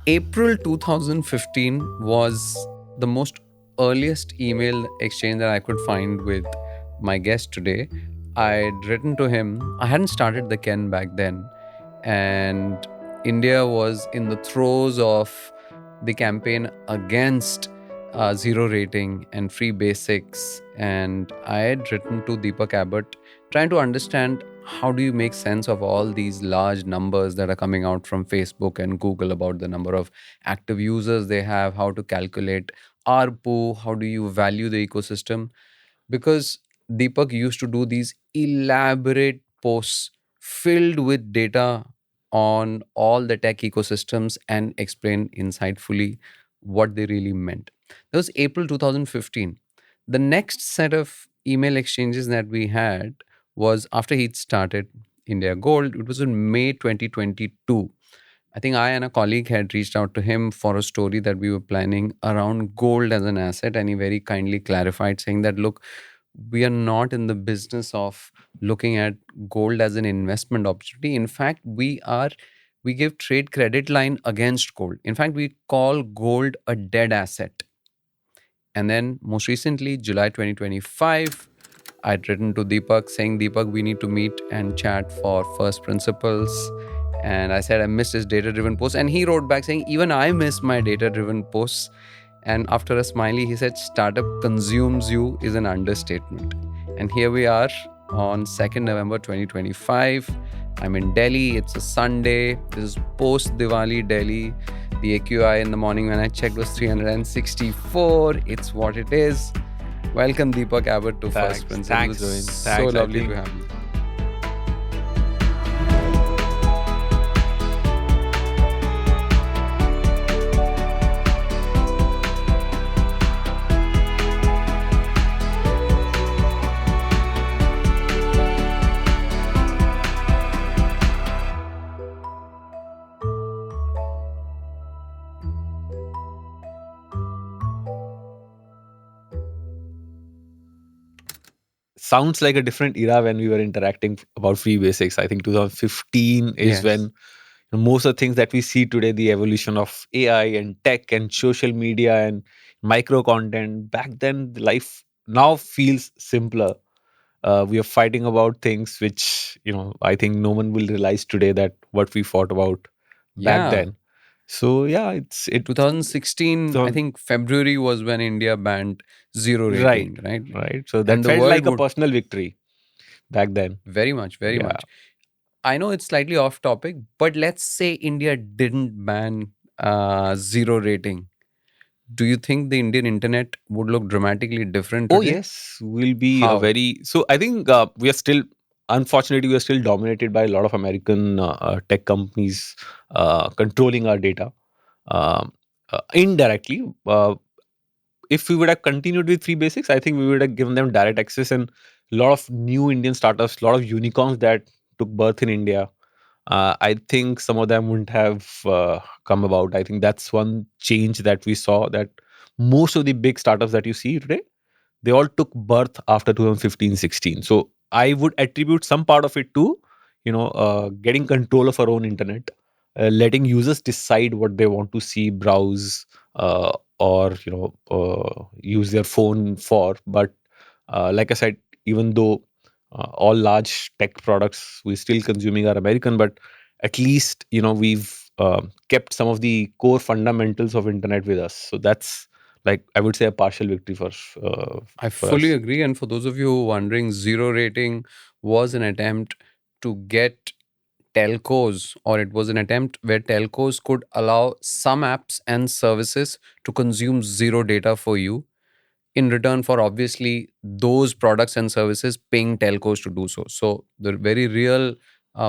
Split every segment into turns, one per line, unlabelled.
April 2015 was the most earliest email exchange that I could find with my guest today. I'd written to him. I hadn't started the Ken back then, and India was in the throes of the campaign against zero rating and free basics. And I had written to Deepak Abbot trying to understand how do you make sense of all these large numbers that are coming out from Facebook and Google about the number of active users they have, how to calculate ARPU, how do you value the ecosystem? Because Deepak used to do these elaborate posts filled with data on all the tech ecosystems and explain insightfully what they really meant. That was April 2015. The next set of email exchanges that we had was after he'd started Indiagold. It was in May 2022. I think I and a colleague had reached out to him for a story that we were planning around gold as an asset. And he very kindly clarified, saying that, look, we are not in the business of looking at gold as an investment opportunity. In fact, we give trade credit line against gold. In fact, we call gold a dead asset. And then most recently, July 2025, I'd written to Deepak saying, Deepak, we need to meet and chat for first principles. And I said, I missed his data driven post. And he wrote back saying, even I miss my data driven posts. And after a smiley, he said, startup consumes you is an understatement. And here we are on 2nd November 2025. I'm in Delhi. It's a Sunday. This is post Diwali Delhi. The AQI in the morning when I checked was 364. It's what it is. Welcome, Deepak Abbot, to First Principles.
Thanks, Rohin.
So lovely to have you.
Sounds like a different era when we were interacting about free basics. I think 2015 is
Yes.
when most of the things that we see today, the evolution of AI and tech and social media and micro content, back then life now feels simpler. We are fighting about things which, I think no one will realize today that what we fought about back
Yeah.
then. So yeah, it
2016, I
so
think February was when India banned zero
right,
rating, right?
right. So that
And the
felt
world
like a
would
personal victory back then.
very much, very
Yeah.
much. I know it's slightly off topic, but let's say India didn't ban zero rating. Do you think the Indian internet would look dramatically different
Oh
today?
yes, will be a
How?
very. So I think we are still, unfortunately, we are still dominated by a lot of American tech companies controlling our data indirectly. If we would have continued with free basics, I think we would have given them direct access, and a lot of new Indian startups, a lot of unicorns that took birth in India. I think some of them wouldn't have come about. I think that's one change that we saw, that most of the big startups that you see today, they all took birth after 2015-16. So I would attribute some part of it to getting control of our own internet, letting users decide what they want to see, browse, or use their phone for. But like I said, even though all large tech products we're still consuming are American, but at least we've kept some of the core fundamentals of internet with us. So that's, like, I would say, a partial victory
I
for
fully
us.
agree. And for those of you who are wondering, zero rating was an attempt to get telcos, or it was an attempt where telcos could allow some apps and services to consume zero data for you in return for obviously those products and services paying telcos to do so. So the very real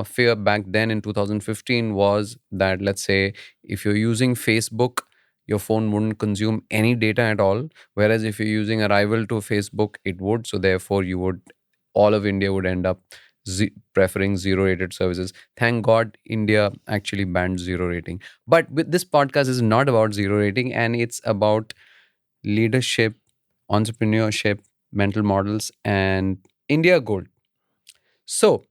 fear back then in 2015 was that, let's say, if you're using Facebook, your phone wouldn't consume any data at all. Whereas if you're using a rival to Facebook, it would. So therefore, all of India would end up preferring zero rated services. Thank God India actually banned zero rating. But with this podcast is not about zero rating, and it's about leadership, entrepreneurship, mental models, and Indiagold. So,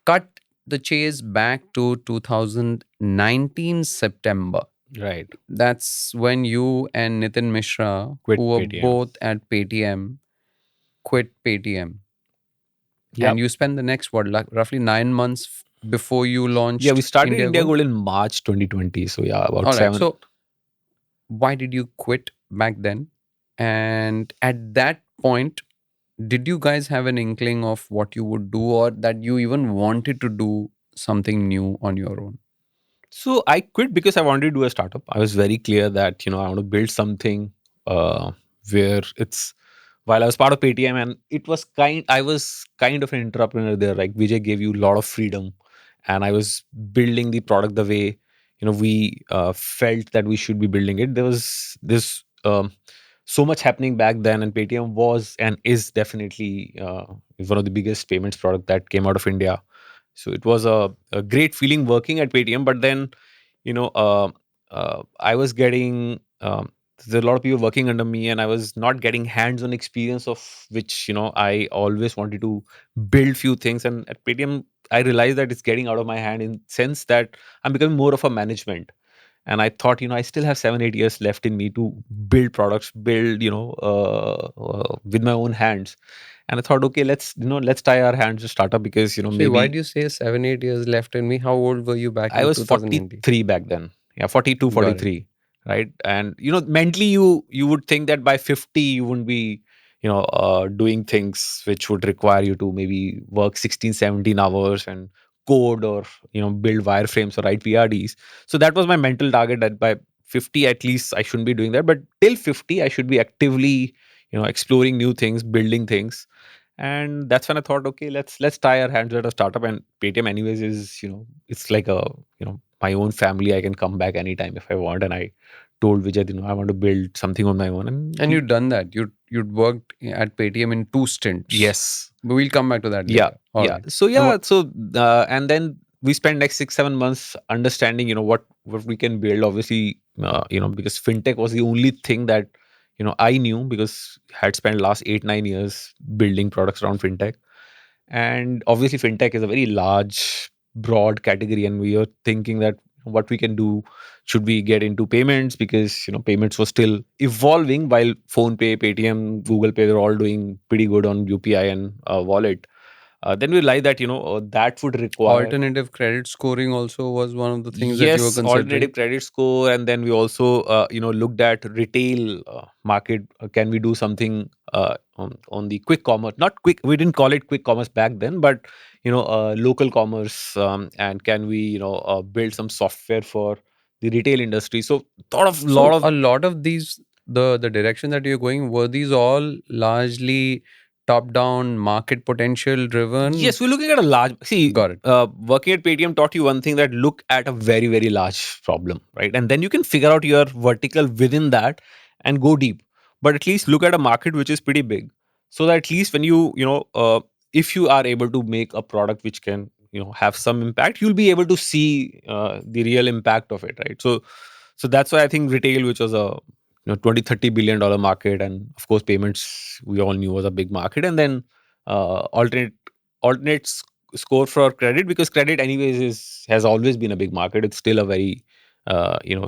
cut the chase back to 2019 September.
Right.
That's when you and Nitin Mishra,
Quit
who were
Paytm.
both at Paytm, quit Paytm. And
Yep.
you spent the next, what, like roughly 9 months before you
Yeah, we
launched
started
India Gold?
Indiagold in March 2020. So yeah, about
All right.
seven.
So why did you quit back then? And at that point, did you guys have an inkling of what you would do, or that you even wanted to do something new on your own?
So I quit because I wanted to do a startup. I was very clear that I want to build something uh, where it's while I was part of Paytm, and I was kind of an entrepreneur there. Like Vijay gave you a lot of freedom, and I was building the product the way we felt that we should be building it. There was this so much happening back then, and Paytm was and is definitely one of the biggest payments product that came out of India. So it was a great feeling working at Paytm. But then, you know, I was getting there's a lot of people working under me, and I was not getting hands-on experience of which I always wanted to build few things. And at Paytm, I realized that it's getting out of my hand in sense that I'm becoming more of a management. And I thought, I still have 7 8 years left in me to build products, build with my own hands. And I thought, okay, let's tie our hands to startup because
See, why
maybe
do you say 7 8 years left in me? How old were you back
I
in
was
2019?
43 back then. Yeah, 42,
Got it.
43, right? And mentally you would think that by 50 you wouldn't be, doing things which would require you to maybe work 16, 17 hours and code or, build wireframes or write PRDs. So that was my mental target that by 50 at least I shouldn't be doing that. But till 50, I should be actively, exploring new things, building things. And that's when I thought, okay, let's tie our hands at a startup. And Paytm anyways is, it's like a, my own family. I can come back anytime if I want. And I told Vijay, I want to build something on my own. And
And you'd done that. You'd worked at Paytm in two stints.
yes.
But we'll come back to that
Yeah.
later. All
Yeah.
right.
So
And
yeah.
what
So and then we spent next 6 7 months understanding, what we can build. Obviously, because fintech was the only thing that I knew because I had spent last 8 9 years building products around fintech. And obviously, fintech is a very large, broad category, and we are thinking that what we can do, should we get into payments because payments were still evolving while phone pay, Paytm, Google Pay, they're all doing pretty good on UPI and wallet. Then we realized that that would require
alternative credit scoring also was one of the things that you were
yes,
considering?
alternative credit score. And then we also looked at retail market. Can we do something on the quick commerce? Not quick, we didn't call it quick commerce back then, but local commerce. And can we build some software for the retail industry? So thought of a lot
So
of
a lot of these, the direction that you're going, were these all largely top down market potential driven?
yes, we're looking at a large. See,
Got it.
working at Paytm taught you one thing, that look at a very, very large problem, right? And then you can figure out your vertical within that and go deep. But at least look at a market which is pretty big, so that at least when if you are able to make a product which can have some impact, you'll be able to see the real impact of it, right? So that's why I think retail, which was a 20 30 billion dollar market, and of course payments we all knew was a big market. And then alternate score for credit, because credit anyways is has always been a big market. It's still a very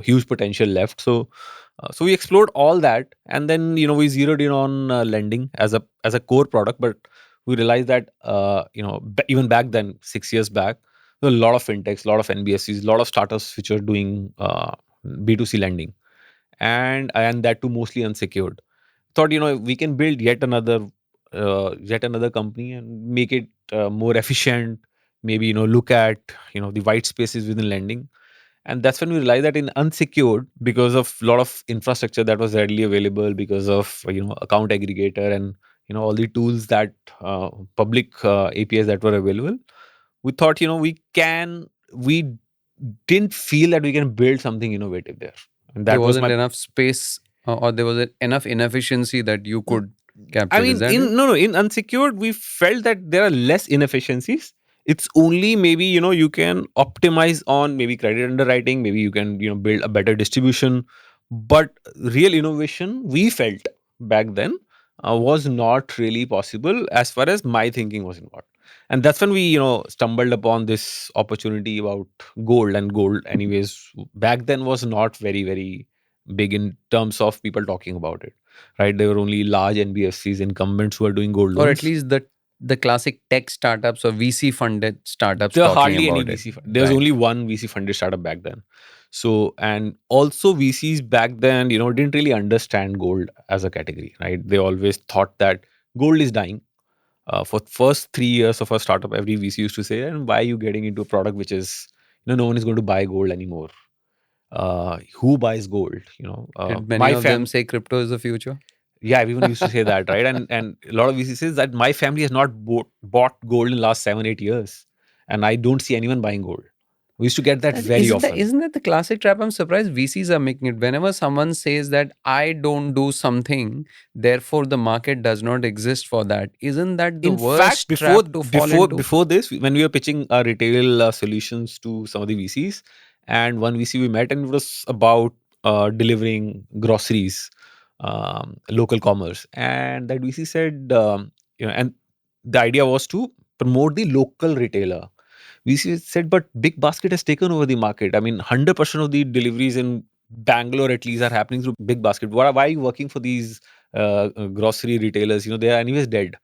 huge potential left. So we explored all that, and then we zeroed in on lending as a core product. But we realized that even back then, 6 years back, there were a lot of fintechs, a lot of NBFCs, a lot of startups which are doing B2C lending, and that too mostly unsecured. Thought we can build yet another company and make it more efficient. Maybe look at the white spaces within lending. And that's when we realized that in unsecured, because of a lot of infrastructure that was readily available, because of account aggregator and all the tools that public APIs that were available, we thought we didn't feel that we can build something innovative there. And
There
that was
wasn't
my
enough space, or there was enough inefficiency that you could
I
capture. Is
mean,
that it?
in no, no, in unsecured, we felt that there are less inefficiencies. It's only maybe you can optimize on maybe credit underwriting, maybe you can build a better distribution, but real innovation we felt back then was not really possible as far as my thinking was involved. And that's when we, stumbled upon this opportunity about gold. And gold, anyways, back then was not very, very big in terms of people talking about it, right? There were only large NBFCs, incumbents, who are doing gold
Or at
loans.
least the classic tech startups or VC funded startups
There are
talking
hardly any
about it.
VC. There's
Right.
only one VC funded startup back then. So, and also VCs back then, didn't really understand gold as a category, right? They always thought that gold is dying. For first 3 years of a startup, every VC used to say, "And why are you getting into a product which is, no one is going to buy gold anymore? Who buys gold?
Did many
My
of them
fam,
say crypto is the future?
yeah, everyone used to say that, right? And a lot of VC says that my family has not bought gold in the last 7 8 years, and I don't see anyone buying gold. We used to get that
And
very often.
isn't that the classic trap? I'm surprised VCs are making it. Whenever someone says that I don't do something, therefore the market does not exist for that, isn't that the
In fact,
worst
before
trap to fall
before
into?
before this, when we were pitching our retail solutions to some of the VCs, and one VC we met, and it was about delivering groceries, local commerce, and that VC said, and the idea was to promote the local retailer. VC said, but Big Basket has taken over the market. I mean, 100% of the deliveries in Bangalore at least are happening through Big Basket. Why are you working for these grocery retailers? They are anyways dead.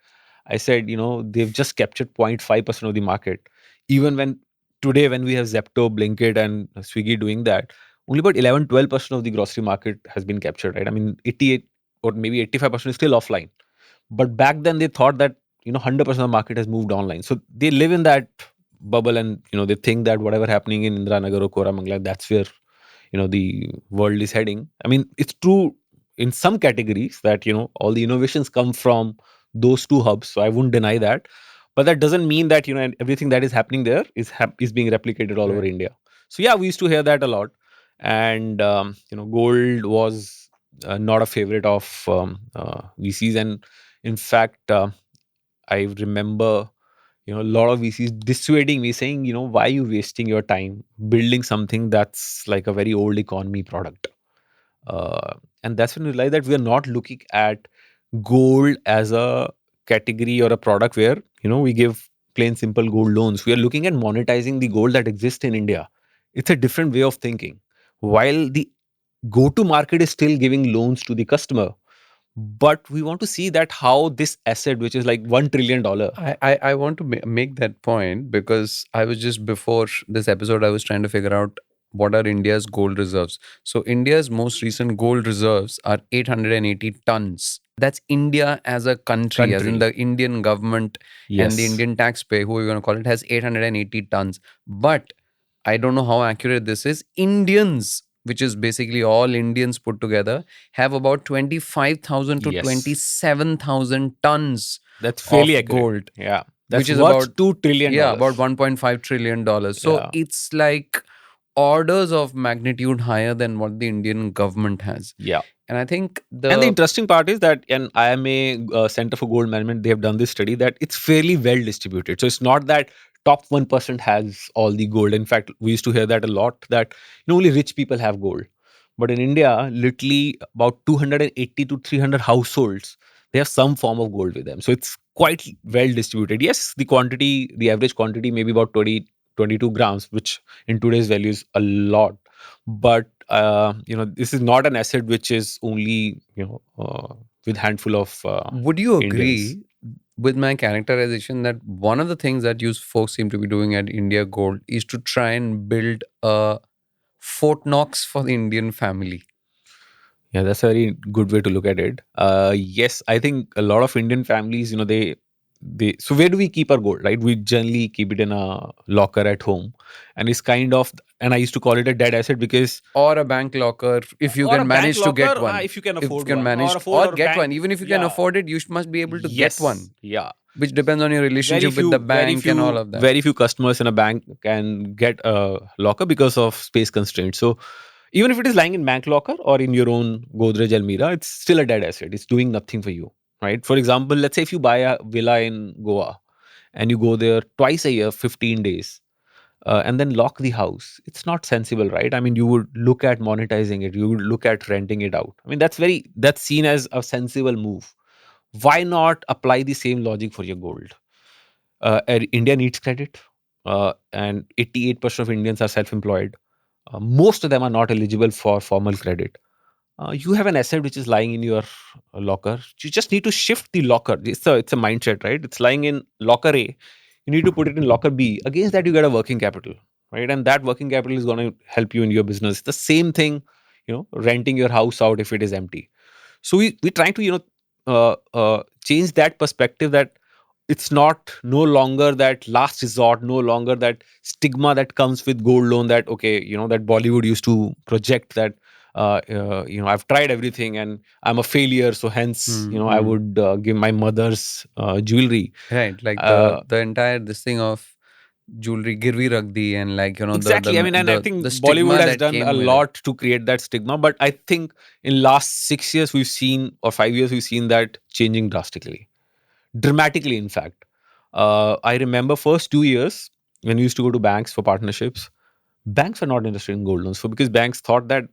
I said, they've just captured 0.5% of the market. Even when today, when we have Zepto, Blinkit, and Swiggy doing that, only about 11 12% of the grocery market has been captured, right? I mean, 88 or maybe 85% is still offline. But back then, they thought that, 100% of the market has moved online. So they live in that bubble, and, they think that whatever happening in Indranagar or Koramangala, that's where, the world is heading. I mean, it's true in some categories that, all the innovations come from those two hubs, so I wouldn't deny that. But that doesn't mean that, everything that is happening there is being replicated all over
Right.
India. So yeah, we used to hear that a lot. And gold was not a favorite of VCs. And in fact, I remember, a lot of VCs dissuading me, saying, why are you wasting your time building something that's like a very old economy product? uh, and that's when we realize that we are not looking at gold as a category or a product where, we give plain simple gold loans. We are looking at monetizing the gold that exists in India. It's a different way of thinking. While the go to market is still giving loans to the customer, but we want to see that how this asset, which is like $1 trillion.
I want to make that point because I was just before this episode, I was trying to figure out what are India's gold reserves. So, India's most recent gold reserves are 880 tons. That's India as a country, as in
Country.
the Indian government and the
Yes.
Indian taxpayer, who you want to call it, has 880 tons. But I don't know how accurate this is. Indians, which is basically all Indians put together, have about 25,000 to
Yes.
27,000 tons
That's fairly
of
accurate.
gold,
Yeah.
which
That's
is about,
worth $2 trillion.
yeah, about 1.5 trillion dollars. So
Yeah.
it's like orders of magnitude higher than what the Indian government has.
Yeah.
And I think
And the
the
interesting part is that in IMA, Center for Gold Management, they have done this study that it's fairly well distributed. So it's not that top 1% has all the gold. In fact, we used to hear that a lot, that, only rich people have gold. But in India, literally about 280 to 300 households, they have some form of gold with them. So it's quite well distributed. Yes, the average quantity may be about 20 22 grams, which in today's value is a lot. But this is not an asset which is only, with handful of
would you
Indians.
agree with my characterization that one of the things that you folks seem to be doing at India Gold is to try and build a Fort Knox for the Indian family?
Yeah, that's a very good way to look at it. Yes, I think a lot of Indian families, they so where do we keep our gold, right? We generally keep it in a locker at home, and it's kind of, and I used to call it a dead asset because,
Or a bank locker if you
or a
can
bank
manage to
locker,
get one.
if you can
If you
afford
can
one, or
manage
afford,
or
or a
get
bank.
one, even if you can
Yeah.
afford it, you must be able to get
Yes.
one,
Yeah.
which depends on your relationship with the bank and all of that.
Very few customers in a bank can get a locker because of space constraints. So even if it is lying in bank locker or in your own Godrej Almira, it's still a dead asset. It's doing nothing for you, right? For example, let's say if you buy a villa in Goa and you go there twice a year, 15 days, and then lock the house, it's not sensible, right? I mean, you would look at monetizing it, you would look at renting it out. I mean, that's seen as a sensible move. Why not apply the same logic for your gold? India needs credit, and 88% of Indians are self-employed. Most of them are not eligible for formal credit. You have an asset which is lying in your locker. You just need to shift the locker. It's a mindset, right? It's lying in locker A. You need to put it in locker B. Against that, you get a working capital, right? And that working capital is going to help you in your business. The same thing, renting your house out if it is empty. So we trying to change that perspective, that it's not no longer that last resort, no longer that stigma that comes with gold loan, that okay, that Bollywood used to project that I've tried everything and I'm a failure, so hence I
Mm-hmm.
would give my mother's jewelry.
Right, like
uh,
the entire this thing of jewelry girvi rakh di, and like
exactly. I mean, and I think
the
Bollywood
stigma
has
that
done a
came with it.
lot to create that stigma, but I think in last 6 years we've seen, or 5 years we've seen that changing drastically, dramatically, in fact. I remember first 2 years when we used to go to banks for partnerships, banks are not interested in gold loans, so because banks thought that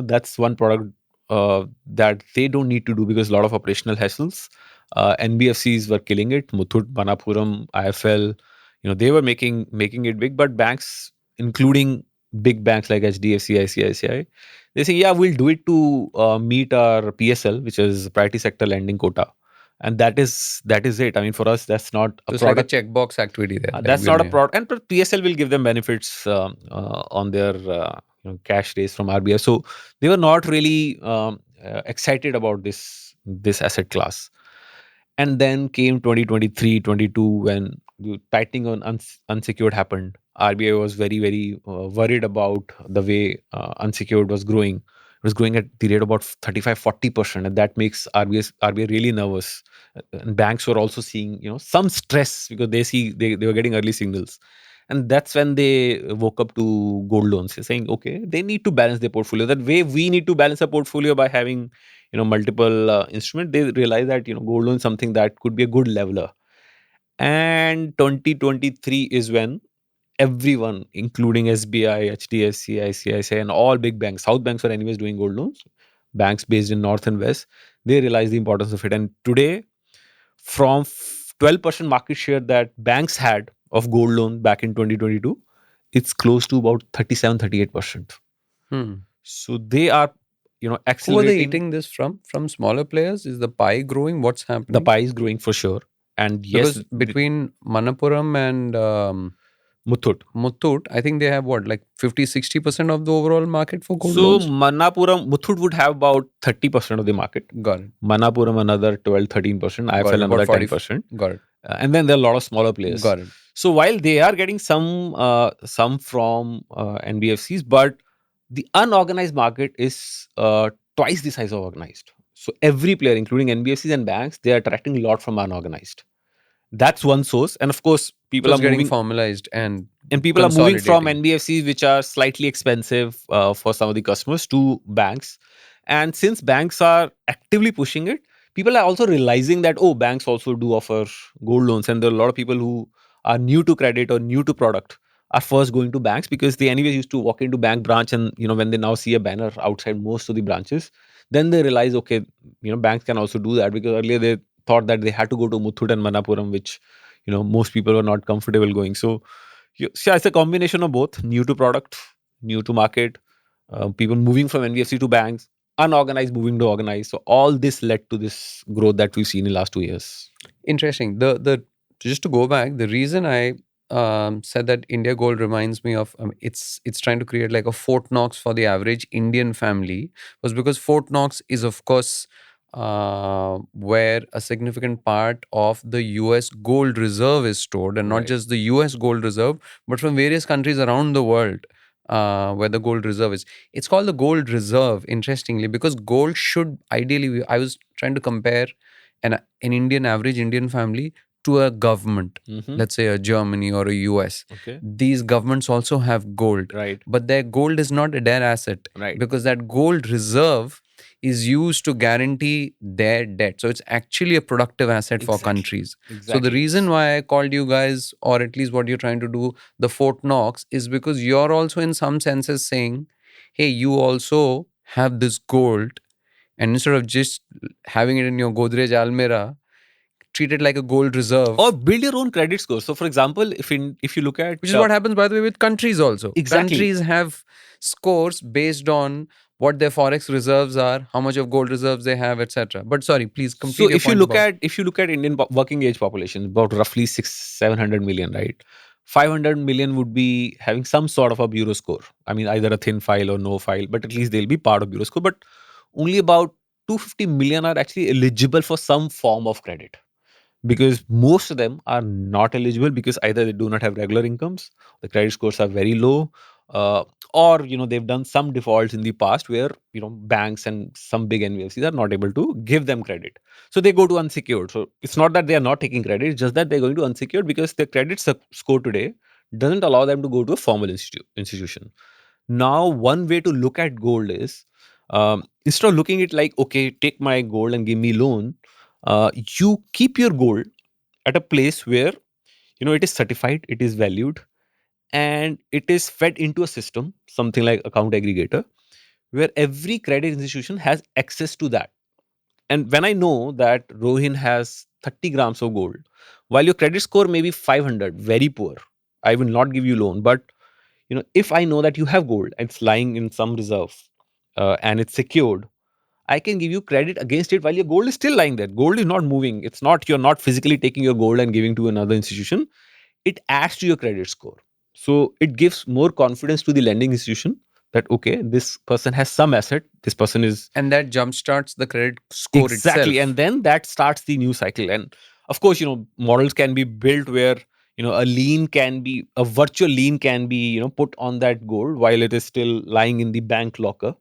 that's one product that they don't need to do because a lot of operational hassles. NBFCs were killing it. Muthoot, Manapuram, IFL, they were making it big, but banks, including big banks like HDFC, ICICI, they say, yeah, we'll do it to meet our PSL, which is priority sector lending quota, and that is it. I mean, for us, that's not a
So it's like a
product.
checkbox activity there, like
That's not a
we'll.
product, and PSL will give them benefits on their cash raise from RBI. So they were not really excited about this asset class. And then came 2023, 22, when the tightening on unsecured happened. RBI was very, very worried about the way unsecured was growing. It was growing at the rate of about 35-40%, and that makes RBI really nervous. And banks were also seeing some stress because they were getting early signals. And that's when they woke up to gold loans. They're saying, okay, they need to balance their portfolio. That way, we need to balance a portfolio by having multiple instrument. They realize that gold loan is something that could be a good leveler. And 2023 is when everyone, including SBI, HDFC, ICICI, and all big banks, South banks were anyways doing gold loans, banks based in north and west, they realize the importance of it. And today, from 12% market share that banks had of gold loan back in 2022, it's close to about 37-38%.
Hmm.
So they are
Who are they
accelerating.
eating this from? From smaller players? Is the pie growing? What's
The
happening?
pie is growing for sure. And yes,
Because between Manappuram and
Muthoot.
Muthoot, I think they have what, like 50-60% of the overall market for gold
So
loans?
Manapuram, Muthoot would have about 30% of the market.
Got it.
Manapuram another 12-13%,
Got
IFL
it. About
another
40.
10%.
Got it.
And then there are a lot of smaller players.
Got it.
So while they are getting some from NBFCs, but the unorganized market is twice the size of organized. So every player, including NBFCs and banks, they are attracting a lot from unorganized. That's one source. And of course,
So
people are
it's getting
moving
formalized and
from
consolidating.
NBFCs, which are slightly expensive for some of the customers, to banks. And since banks are actively pushing it, people are also realizing that, oh, banks also do offer gold loans. And there are a lot of people who are new to credit or new to product are first going to banks, because they anyways used to walk into bank branch, and when they now see a banner outside most of the branches, then they realize, okay, banks can also do that, because earlier they thought that they had to go to Muthoot and Manapuram, which most people were not comfortable going. So yeah, it's a combination of both: new to product, new to market, people moving from NBFC to banks, unorganized moving to organized. So all this led to this growth that we've seen in the last 2 years.
Interesting. The just to go back, the reason I said that India Gold reminds me of, it's trying to create like a Fort Knox for the average Indian family, was because Fort Knox is of course where a significant part of the US gold reserve is stored, and not
Right.
just the US gold reserve, but from various countries around the world. Where the gold reserve is, it's called the gold reserve, interestingly, because gold should ideally, I was trying to compare an Indian average Indian family to a government,
Mm-hmm.
let's say a Germany or a US.
Okay.
These governments also have gold,
Right.
but their gold is not a dead asset,
Right.
because that gold reserve is used to guarantee their debt. So it's actually a productive asset for
Exactly.
countries. So the
Exactly.
reason why I called you guys, or at least what you're trying to do, the Fort Knox, is because you're also in some senses saying, hey, you also have this gold, and instead of just having it in your Godrej Almira, treat it like a gold reserve,
or build your own credit score. So for example, if you look at
which is what happens, by the way, with countries also.
exactly.
Countries have scores based on what their forex reserves are, how much of gold reserves they have, etc. But sorry, please
So
complete your point about.
if you look at Indian working age population, about roughly 600-700 million, right? 500 million would be having some sort of a bureau score. I mean, either a thin file or no file, but at least they'll be part of bureau score. But only about 250 million are actually eligible for some form of credit, because most of them are not eligible because either they do not have regular incomes, the credit scores are very low, uh, or they've done some defaults in the past where banks and some big NBFCs are not able to give them credit, so they go to unsecured. So it's not that they are not taking credit, it's just that they're going to unsecured because their credit score today doesn't allow them to go to a formal institution. Now one way to look at gold is, instead of looking at like, okay, take my gold and give me loan, you keep your gold at a place where it is certified, it is valued, and it is fed into a system, something like account aggregator, where every credit institution has access to that. And when I know that Rohin has 30 grams of gold, while your credit score may be 500, very poor, I will not give you loan. But if I know that you have gold and it's lying in some reserve, and it's secured, I can give you credit against it while your gold is still lying there. Gold is not moving. It's not, you're not physically taking your gold and giving to another institution. It adds to your credit score. So it gives more confidence to the lending institution that, okay, this person has some asset. This person is
And that jumpstarts the credit score
exactly.
itself.
And then that starts the new cycle. And of course, models can be built where, a virtual lien can be, put on that gold while it is still lying in the bank locker,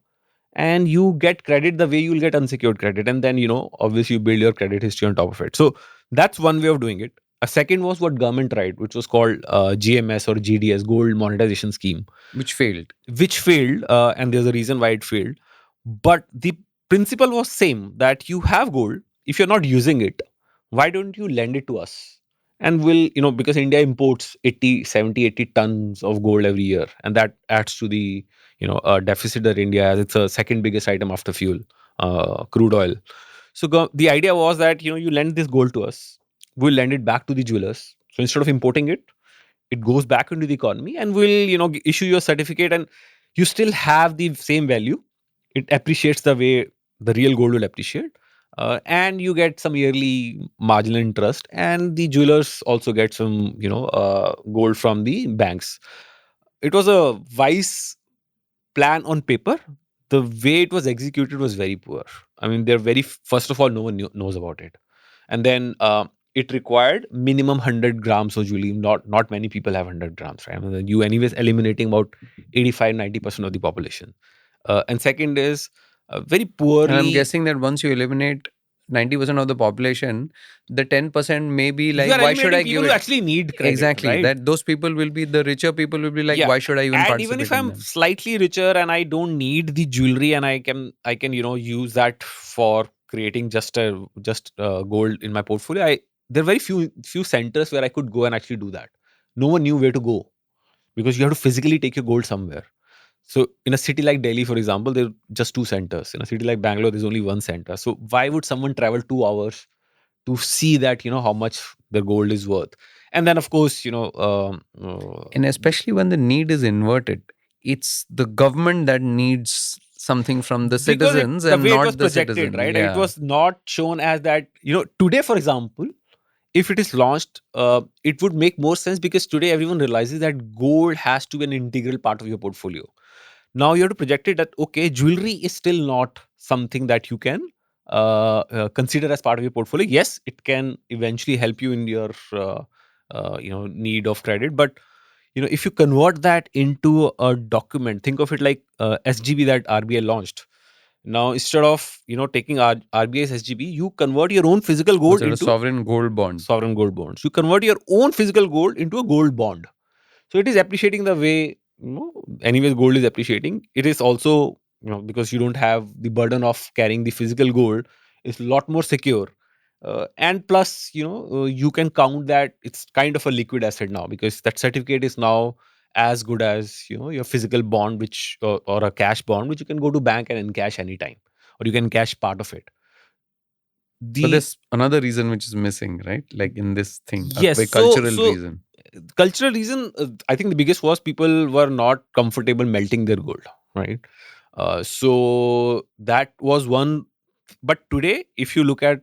and you get credit the way you'll get unsecured credit, and then obviously you build your credit history on top of it. So that's one way of doing it. A second was what government tried, which was called GMS or GDS, gold monetization scheme,
Which failed.
which failed, and there's a reason why it failed. But the principle was same, that you have gold, if you're not using it, why don't you lend it to us, and we'll, because India imports 80, 70, 80 tons of gold every year, and that adds to the deficit that India has. It's a second biggest item after fuel, crude oil. So the idea was that you lend this gold to us, we'll lend it back to the jewelers. So instead of importing it, it goes back into the economy, and will issue your certificate, and you still have the same value. It appreciates the way the real gold will appreciate, and you get some yearly marginal interest, and the jewelers also get some gold from the banks. It was a wise plan on paper. The way it was executed was very poor. I mean, they're very, first of all, no one knows about it, and then it required minimum 100 grams of jewelry. Not many people have 100 grams, right? I mean, you anyways eliminating about 85-90% of the population. And second is very
And I'm
poorly.
guessing that once you eliminate 90% of the population, the 10% may be
You
like,
are
why should
eliminating
I give
people who
it?
actually need credit,
Exactly.
right?
That those people will be the richer people will be like,
Yeah.
why should I even
And even if
participate in
I'm
them?
slightly richer and I don't need the jewelry, and I can use that for creating just gold in my portfolio, there are very few centers where I could go and actually do that. No one knew where to go, because you have to physically take your gold somewhere. So in a city like Delhi, for example, there are just two centers. In a city like Bangalore, there's only one center. So why would someone travel 2 hours to see that how much their gold is worth? And then of course,
And especially when the need is inverted, it's the government that needs something from the
because
citizens
the
and
way it was
not the
projected,
citizen.
right? And it
Yeah.
was not shown as that. Today, for example, if it is launched, it would make more sense, because today everyone realizes that gold has to be an integral part of your portfolio. Now you have to project it that, okay, jewelry is still not something that you can consider as part of your portfolio. Yes, it can eventually help you in your need of credit, but if you convert that into a document, think of it like SGB that RBI launched. Now instead of taking RBI's SGB, you convert your own physical
Was
gold
it a
into
sovereign gold bond?
sovereign gold bonds. You convert your own physical gold into a gold bond. So it is appreciating the way, anyways, gold is appreciating. It is also, because you don't have the burden of carrying the physical gold, it's a lot more secure. And plus, you can count that it's kind of a liquid asset now, because that certificate is now as good as your physical bond, which or a cash bond, which you can go to bank and encash anytime, or you can cash part of it.
But
The
there's another reason which is missing, right? Like in this thing, a
Yes,
very cultural reason.
cultural reason, I think the biggest was people were not comfortable melting their gold, right? So that was one. But today, if you look at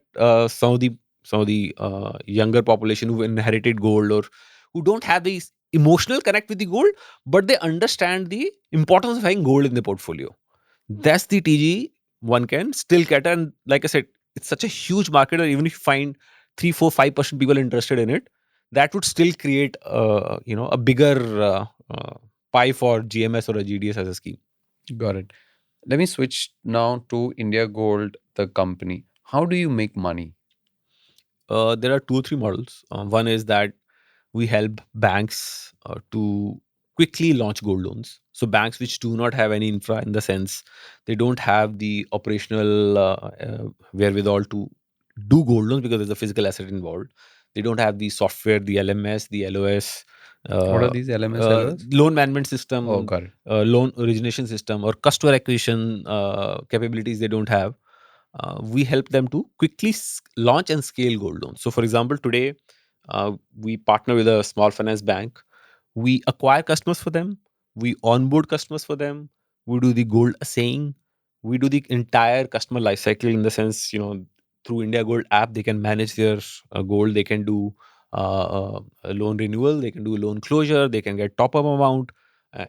some of the younger population who inherited gold, or who don't have this emotional connect with the gold, but they understand the importance of having gold in the portfolio, that's the TG one can still cater. And like I said, it's such a huge market that even if you find 3, 4, 5% people interested in it, that would still create a bigger pie for GMS or a GDS as a scheme.
Got it. Let me switch now to India Gold, the company. How do you make money?
There are 2 or 3 models. One is that we help banks to quickly launch gold loans. So banks which do not have any infra, in the sense they don't have the operational wherewithal to do gold loans because there's a physical asset involved. They don't have the software, the LMS, the LOS,
What are
uh,
these LMS, LOS?
loan management
Oh,
system,
got it.
loan origination system, or customer acquisition capabilities they don't have. We help them to quickly launch and scale gold loans. So, for example, today we partner with a small finance bank. We acquire customers for them. We onboard customers for them. We do the gold assaying. We do the entire customer life cycle, in the sense, through India Gold app, they can manage their gold. They can do a loan renewal. They can do loan closure. They can get top up amount,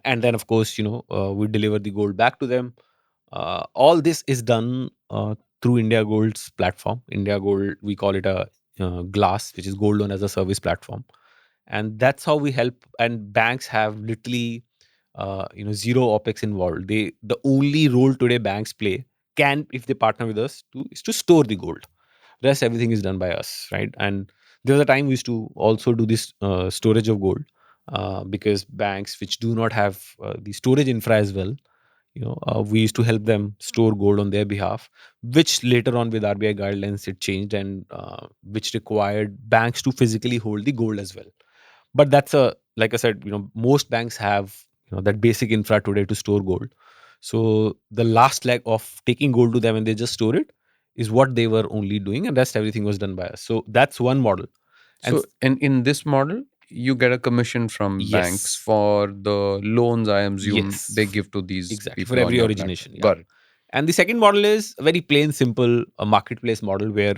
and then of course, we deliver the gold back to them. All this is done through India Gold's platform. India Gold, we call it a glass, which is gold loan as a service platform, and that's how we help. And banks have literally zero opex involved. The only role today banks play, can if they partner with us, is to store the gold. Rest everything is done by us, right? And there was a time we used to also do this storage of gold, because banks which do not have the storage infra as well, we used to help them store gold on their behalf, which later on with RBI guidelines it changed, and which required banks to physically hold the gold as well. But that's a like I said, most banks have that basic infra today to store gold. So the last leg of taking gold to them and they just store it is what they were only doing, and rest everything was done by us. So that's one model. And
So in this model, you get a commission from banks
yes,
for the loans, I assume
yes,
they give to these
exactly, for
people on
every
your platform.
origination, yeah.
Got it.
And the second model is a very plain, simple, a marketplace model where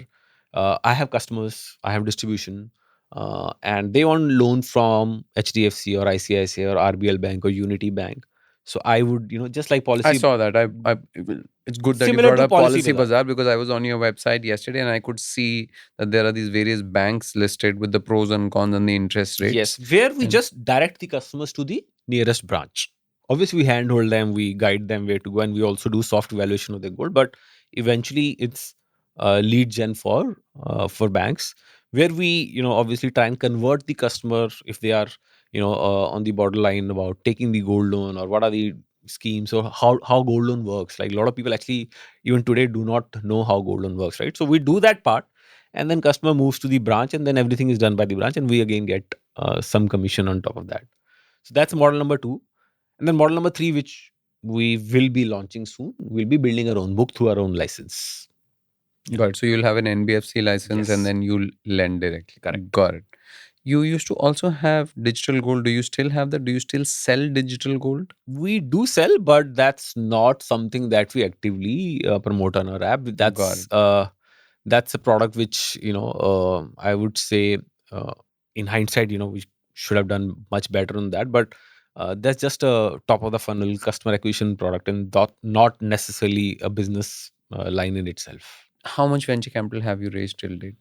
I have customers, I have distribution, and they want loan from HDFC or ICICI or RBL Bank or Unity Bank. So I would, just like
I
policy,
saw that. It's good that you
similar
brought
to
up
Policy
Policy
Bazaar.
Bazaar because I was on your website yesterday and I could see that there are these various banks listed with the pros and cons and the interest
Yes,
rates.
where we
And
just direct the customers to the nearest branch. Obviously, we handhold them, we guide them where to go, and we also do soft evaluation of their gold. But eventually, it's lead gen for banks, where we obviously try and convert the customer if they are on the borderline about taking the gold loan, or what are the schemes, or how gold loan works. Like, a lot of people actually even today do not know how gold loan works, right? So we do that part, and then customer moves to the branch, and then everything is done by the branch, and we again get some commission on top of that. So that's model number two. And then model number three, which we will be launching soon, we'll be building our own book through our own license. Yeah.
got it. So you'll have an NBFC license and
Yes,
then you'll lend directly.
correct.
Got it. You used to also have digital gold. Do you still have that? Do you still sell digital gold?
We do sell, but that's not something that we actively promote on our app.
Got it.
That's a product which I would say, uh, in hindsight, we should have done much better on that. But that's just a top of the funnel customer acquisition product, and not necessarily a business line in itself.
How much venture capital have you raised till date?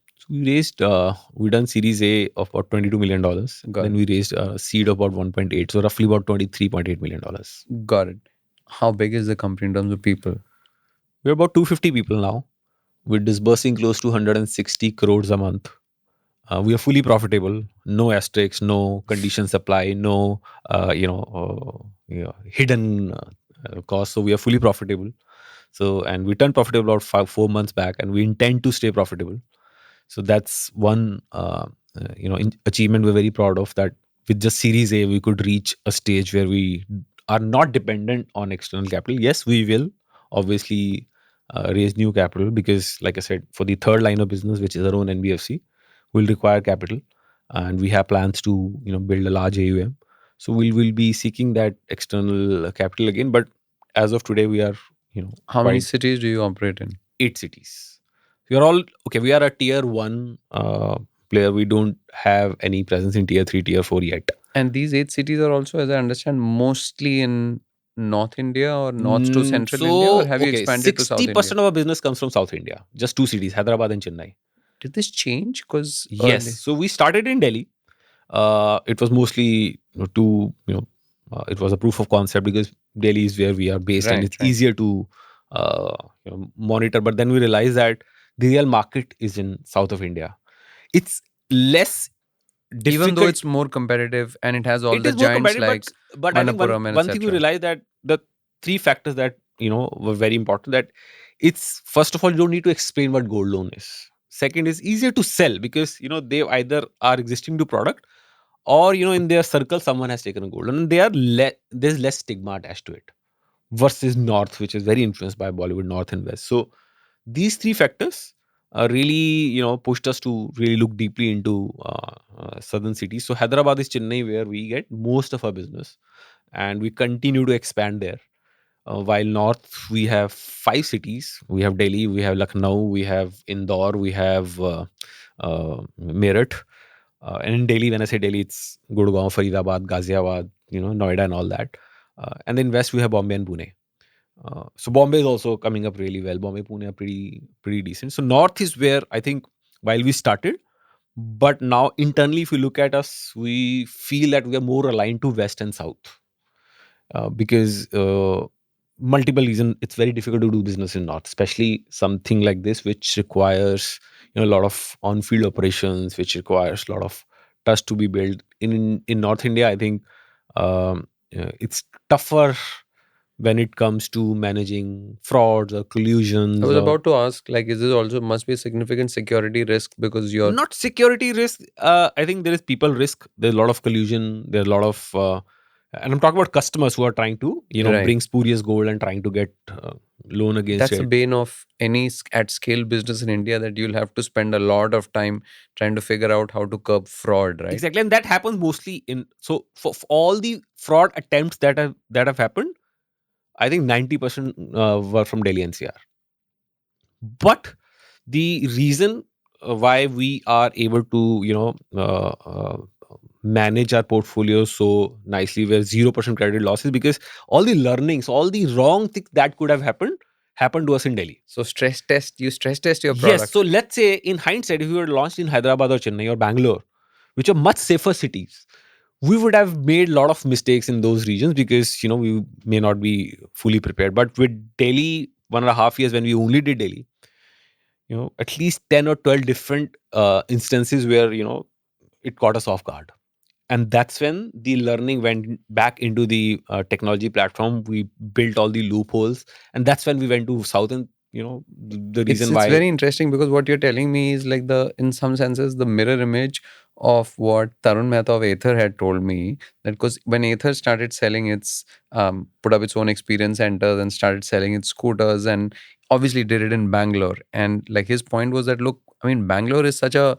So we done Series A of about $22 million.
Got
Then
it.
we raised a seed of about 1.8, so roughly about $23.8 million.
Got it. How big is the company in terms of people?
We're about 250 people now. We're disbursing close to 160 crores a month. We are fully profitable. No asterisks, no condition supply, no hidden costs. So we are fully profitable. So, and we turned profitable about 4 months back, and we intend to stay profitable. So that's one achievement we're very proud of. That with just Series A, we could reach a stage where we are not dependent on external capital. Yes, we will obviously raise new capital, because like I said, for the third line of business, which is our own NBFC, will require capital, and we have plans to build a large AUM. So we'll be seeking that external capital again. But as of today, we are
How many
quite
cities do you operate in?
8 cities. We are all okay. We are a tier one player. We don't have any presence in tier three, tier four yet.
And these 8 cities are also, as I understand, mostly in North India or North to Central India, or
So
have you
okay,
expanded to South India?
60% of our business comes from South India. Just two cities, Hyderabad and Chennai.
Did this change? Because
Yes.
early.
So we started in Delhi. It was mostly it was a proof of concept, because Delhi is where we are based and
Right,
it's
right.
easier to monitor. But then we realized that the real market is in south of India. It's less
Even though
difficult.
it's more competitive and it has all
It
the
is more
giants
competitive,
like
but I think
Manappuram and
one thing we
etc.
realized, that the three factors that were very important, that it's, first of all, you don't need to explain what gold loan is. Second is easier to sell, because they either are existing to product, or in their circle someone has taken a gold loan, and there's less stigma attached to it, versus north, which is very influenced by Bollywood, north and west. So these three factors really pushed us to really look deeply into southern cities. So Hyderabad is Chennai, where we get most of our business, and we continue to expand there. While north, we have 5 cities. We have Delhi, we have Lucknow, we have Indore, we have Meerut. And in Delhi, when I say Delhi, it's Gurgaon, Faridabad, Ghaziabad, Noida, and all that. And in west, we have Bombay and Pune. So Bombay is also coming up really well. Bombay, Pune are pretty decent. So north is where I think, while we started, but now internally, if we look at us, we feel that we are more aligned to west and south, because multiple reason, it's very difficult to do business in north, especially something like this, which requires a lot of on-field operations, which requires a lot of trust to be built. In North India, I think it's tougher when it comes to managing frauds or
I
collusions,
was
or
about to ask, like, is this also must be a significant security risk because you're
not security risk. I think there is people risk. There's a lot of collusion. There's a lot of and I'm talking about customers who are trying to
right.
bring spurious gold and trying to get loan against
That's the
it.
bane of any at scale business in India, that you'll have to spend a lot of time trying to figure out how to curb fraud, right?
Exactly, and that happens mostly in, so for all the fraud attempts that have happened, I think 90% were from Delhi NCR. But the reason why we are able to manage our portfolio so nicely, where 0% credit losses, because all the learnings, all the wrong things that could have happened to us in Delhi.
So you stress test your
Yes. So
product.
let's say, in hindsight, if we were launched in Hyderabad or Chennai or Bangalore, which are much safer cities, we would have made a lot of mistakes in those regions, because we may not be fully prepared. But with Delhi, 1.5 years, when we only did Delhi, at least 10 or 12 different instances where it caught us off guard. And that's when the learning went back into the technology platform. We built all the loopholes, and that's when we went to south. And the
It's
reason
it's
why.
very interesting because what you're telling me is like the in some senses the mirror image of what Tarun Mehta of Ather had told me, that because when Ather started selling its put up its own experience centers and started selling its scooters, and obviously did it in Bangalore, and like his point was that, look, I mean, Bangalore is such a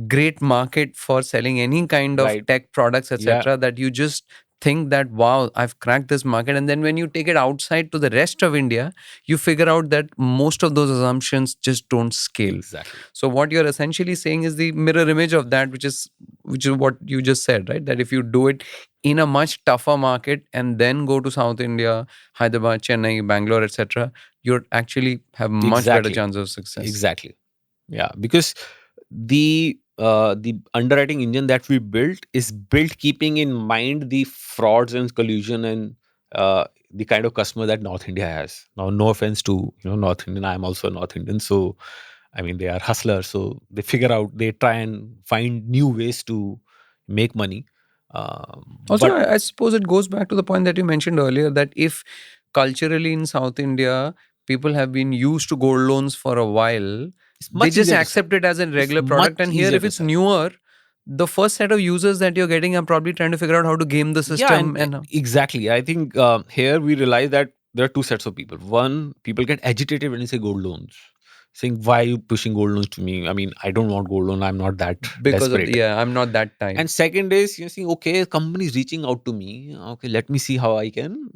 great market for selling any kind of
Right.
tech products,
Yeah.
etc., that you just think that, wow, I've cracked this market. And then when you take it outside to the rest of India, you figure out that most of those assumptions just don't scale.
Exactly.
So what you're essentially saying is the mirror image of that, which is what you just said, right? That if you do it in a much tougher market and then go to South India, Hyderabad, Chennai, Bangalore, etc., you'd actually have much better
Exactly.
chance of success.
Exactly. Yeah, because the underwriting engine that we built is built keeping in mind the frauds and collusion, and the kind of customer that North India has. Now, no offense to North Indian, I'm also a North Indian, so I mean, they are hustlers, so they try and find new ways to make money.
Also,
But
I suppose it goes back to the point that you mentioned earlier, that if culturally in South India, people have been used to gold loans for a while,
it's
they
much
just
easier to sell.
accept it as a
It's
regular product.
much
And here,
easier
if
to
it's
sell.
newer, the first set of users that you're getting are probably trying to figure out how to game the
Yeah,
system.
and
And
exactly. I think here we realize that there are two sets of people. One, people get agitated when you say gold loans, saying, "Why are you pushing gold loans to me? I mean, I don't want gold loan. I'm not that
Because of
desperate."
yeah, I'm not that type.
And second is you see, okay, company is reaching out to me. Okay, let me see how I can,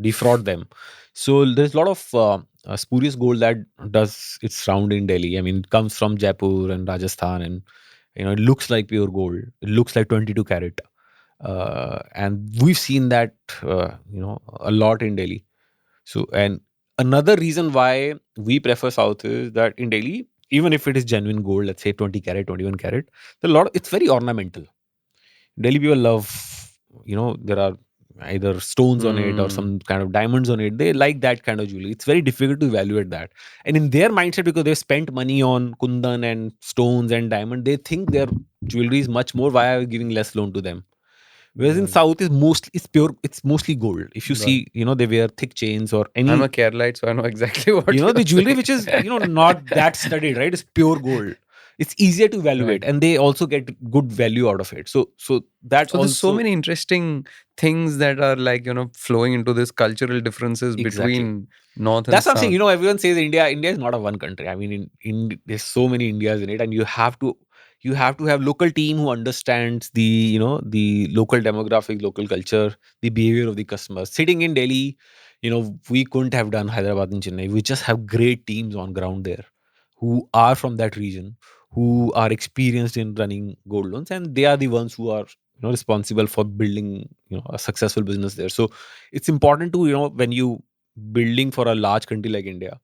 defraud them. So there's a lot of spurious gold that does its round in Delhi. I mean, it comes from Jaipur and Rajasthan, and it looks like pure gold. It looks like 22 carat, and we've seen that a lot in Delhi. So, and another reason why we prefer South is that in Delhi, even if it is genuine gold, let's say 20 carat, 21 carat, it's very ornamental. Delhi people love, there are either stones on it or
Hmm.
some kind of diamonds on it. They like that kind of jewelry. It's very difficult to evaluate that. And in their mindset, because they've spent money on kundan and stones and diamond, they think their jewelry is much more. Why are we giving less loan to them? Whereas in
Got it.
South is mostly it's pure, it's mostly gold. If you
Got it.
see, they wear thick chains or
I'm a
any,
Keralite, so I know exactly what you're
the jewelry
saying.
which is, not that studied, right? It's pure gold. It's easier to
Right.
evaluate, and they also get good value out of it. So that
So there's so
also
many interesting things that are like, flowing into this cultural differences
exactly.
between North and
That's what I'm saying.
South.
Everyone says India. India is not a one country. I mean, there's so many Indias in it, and you have to have local team who understands the the local demographic, local culture, the behavior of the customers. Sitting in Delhi, we couldn't have done Hyderabad and Chennai. We just have great teams on ground there, who are from that region, who are experienced in running gold loans, and they are the ones who are responsible for building a successful business there. So it's important to when you building for a large country like India,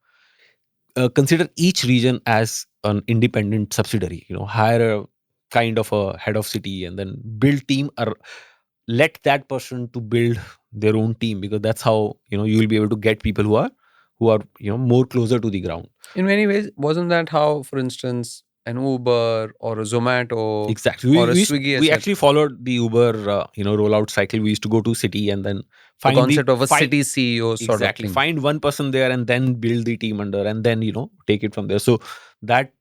consider each region as an independent subsidiary. Hire a kind of a head of city and then build team, or let that person to build their own team, because that's how you will be able to get people who are more closer to the ground.
In many ways, wasn't that how, for instance, an Uber or a Zomato
Exactly.
or a
We
Swiggy,
actually
etc.,
followed the Uber rollout cycle. We used to go to city and then
the
find the
concept of a
find
city CEO sort of
exactly
thing.
find one person there and then build the team under, and then take it from there. So that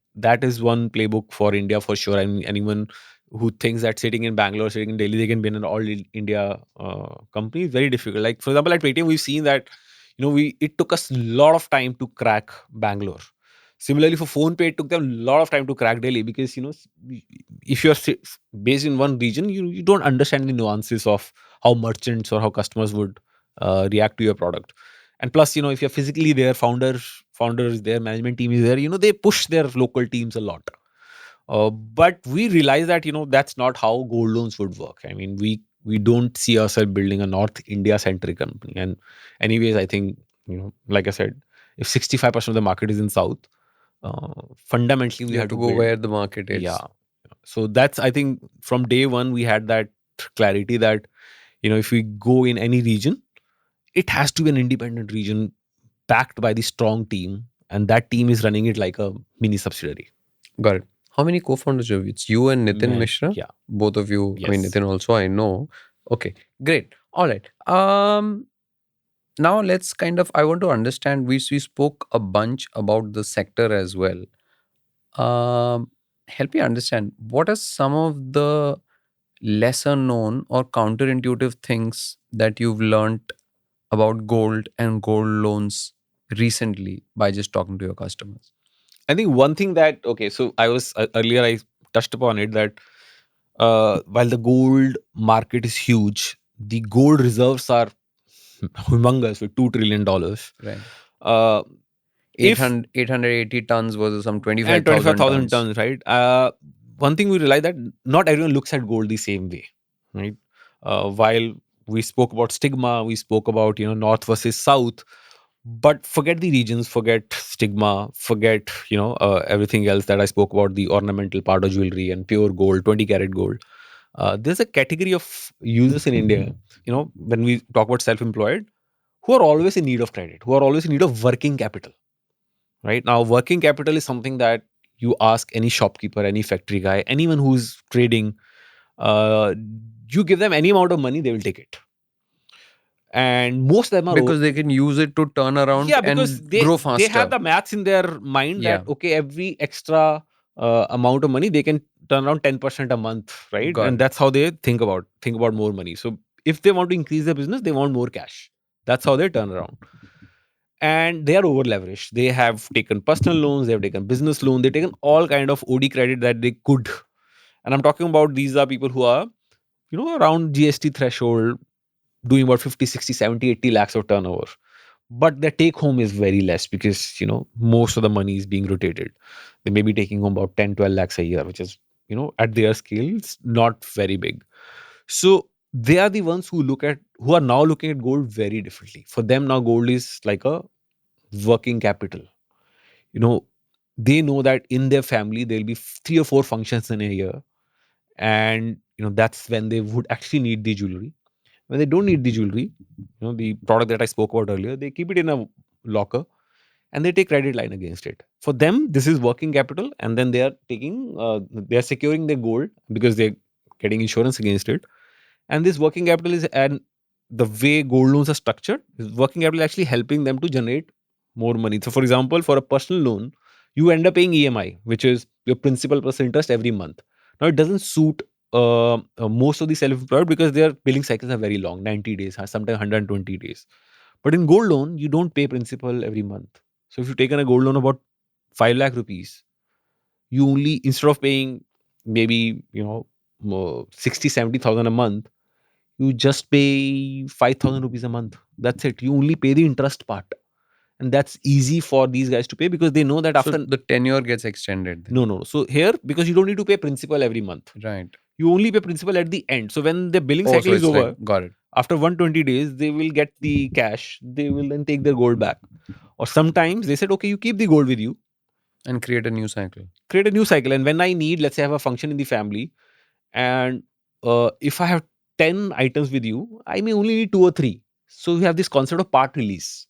is one playbook for India for sure. And anyone who thinks that sitting in Bangalore, sitting in Delhi, they can be in an all India company is very difficult. Like for example, at Paytm, we've seen that we it took us a lot of time to crack Bangalore. Similarly, for PhonePe, it took them a lot of time to crack Delhi, because if you're based in one region, you don't understand the nuances of how merchants or how customers would react to your product. And plus, if you're physically there, founders there, management team is there, they push their local teams a lot. But we realize that that's not how gold loans would work. I mean, we don't see ourselves building a North India centric company. And anyways, I think like I said, if 65% of the market is in South, fundamentally we
You have
have
to
to
go
build.
where the market
Yeah.
is.
So that's, I think, from day one we had that clarity that if we go in any region, it has to be an independent region backed by the strong team, and that team is running it like a mini subsidiary.
Got it. How many co-founders have you? It's you and Nitin
Man,
Mishra.
yeah.
Both of you. I mean,
Yes.
Nitin also I know. Okay, great. All right. Now let's kind of. I want to understand. We spoke a bunch about the sector as well. Help me understand what are some of the lesser known or counterintuitive things that you've learned about gold and gold loans recently by just talking to your customers.
I think one thing that, okay, so I was earlier I touched upon it that while the gold market is huge, the gold reserves are humongous with $2 trillion.
Right.
Uh, if
880 tons versus some
and
25,000
25,000
tons.
tons, right? One thing we realize that not everyone looks at gold the same way, right? While we spoke about stigma, we spoke about north versus south, but forget the regions, forget stigma, forget everything else that I spoke about, the ornamental part of jewelry and pure gold, 20 karat gold. There's a category of users in India, when we talk about self-employed, who are always in need of credit, who are always in need of working capital. Right now, working capital is something that you ask any shopkeeper, any factory guy, anyone who's trading, uh, you give them any amount of money, they will take it. And most of them are
Because they can use it to turn around
yeah, because
and
they
grow
they have
faster.
the maths in their mind that
Yeah,
okay, every extra amount of money they can turn around 10% a month, right?
got
And
it.
that's how they think about more money. So if they want to increase their business, they want more cash. That's how they turn around. And they are over leveraged. They have taken personal loans, they have taken business loan, they've taken all kind of OD credit that they could. And I'm talking about, these are people who are, around GST threshold, doing about 50, 60, 70, 80 lakhs of turnover. But their take home is very less because, most of the money is being rotated. They may be taking home about 10, 12 lakhs a year, which is, at their scale, it's not very big. So they are the ones who are now looking at gold very differently. For them now, gold is like a working capital. You know, they know that in their family there'll be three or four functions in a year, and that's when they would actually need the jewelry. When they don't need the jewelry, the product that I spoke about earlier, they keep it in a locker and they take credit line against it. For them, this is working capital, and then they are securing their gold because they're getting insurance against it. And this working capital is, and the way gold loans are structured, is working capital actually helping them to generate more money. So, for example, for a personal loan, you end up paying EMI, which is your principal plus interest every month. Now, it doesn't suit most of the self-employed because their billing cycles are very long, 90 days, sometimes 120 days. But in gold loan, you don't pay principal every month. So, if you've taken a gold loan about 5 lakh rupees, you only, instead of paying maybe 60 70,000 a month, you just pay 5,000 rupees a month. That's it. You only pay the interest part. And that's easy for these guys to pay because they know that
So
after.
the tenure gets extended then.
No. So here, because you don't need to pay principal every month,
Right.
you only pay principal at the end. So when the billing
Oh,
cycle
so
is
it's
over,
like, got it.
after 120 days, they will get the cash. They will then take their gold back. Or sometimes they said, okay, you keep the gold with you,
And create a new cycle.
create a new cycle. And when I need, let's say I have a function in the family, and if I have 10 items with you, I may only need two or three. So we have this concept of part release.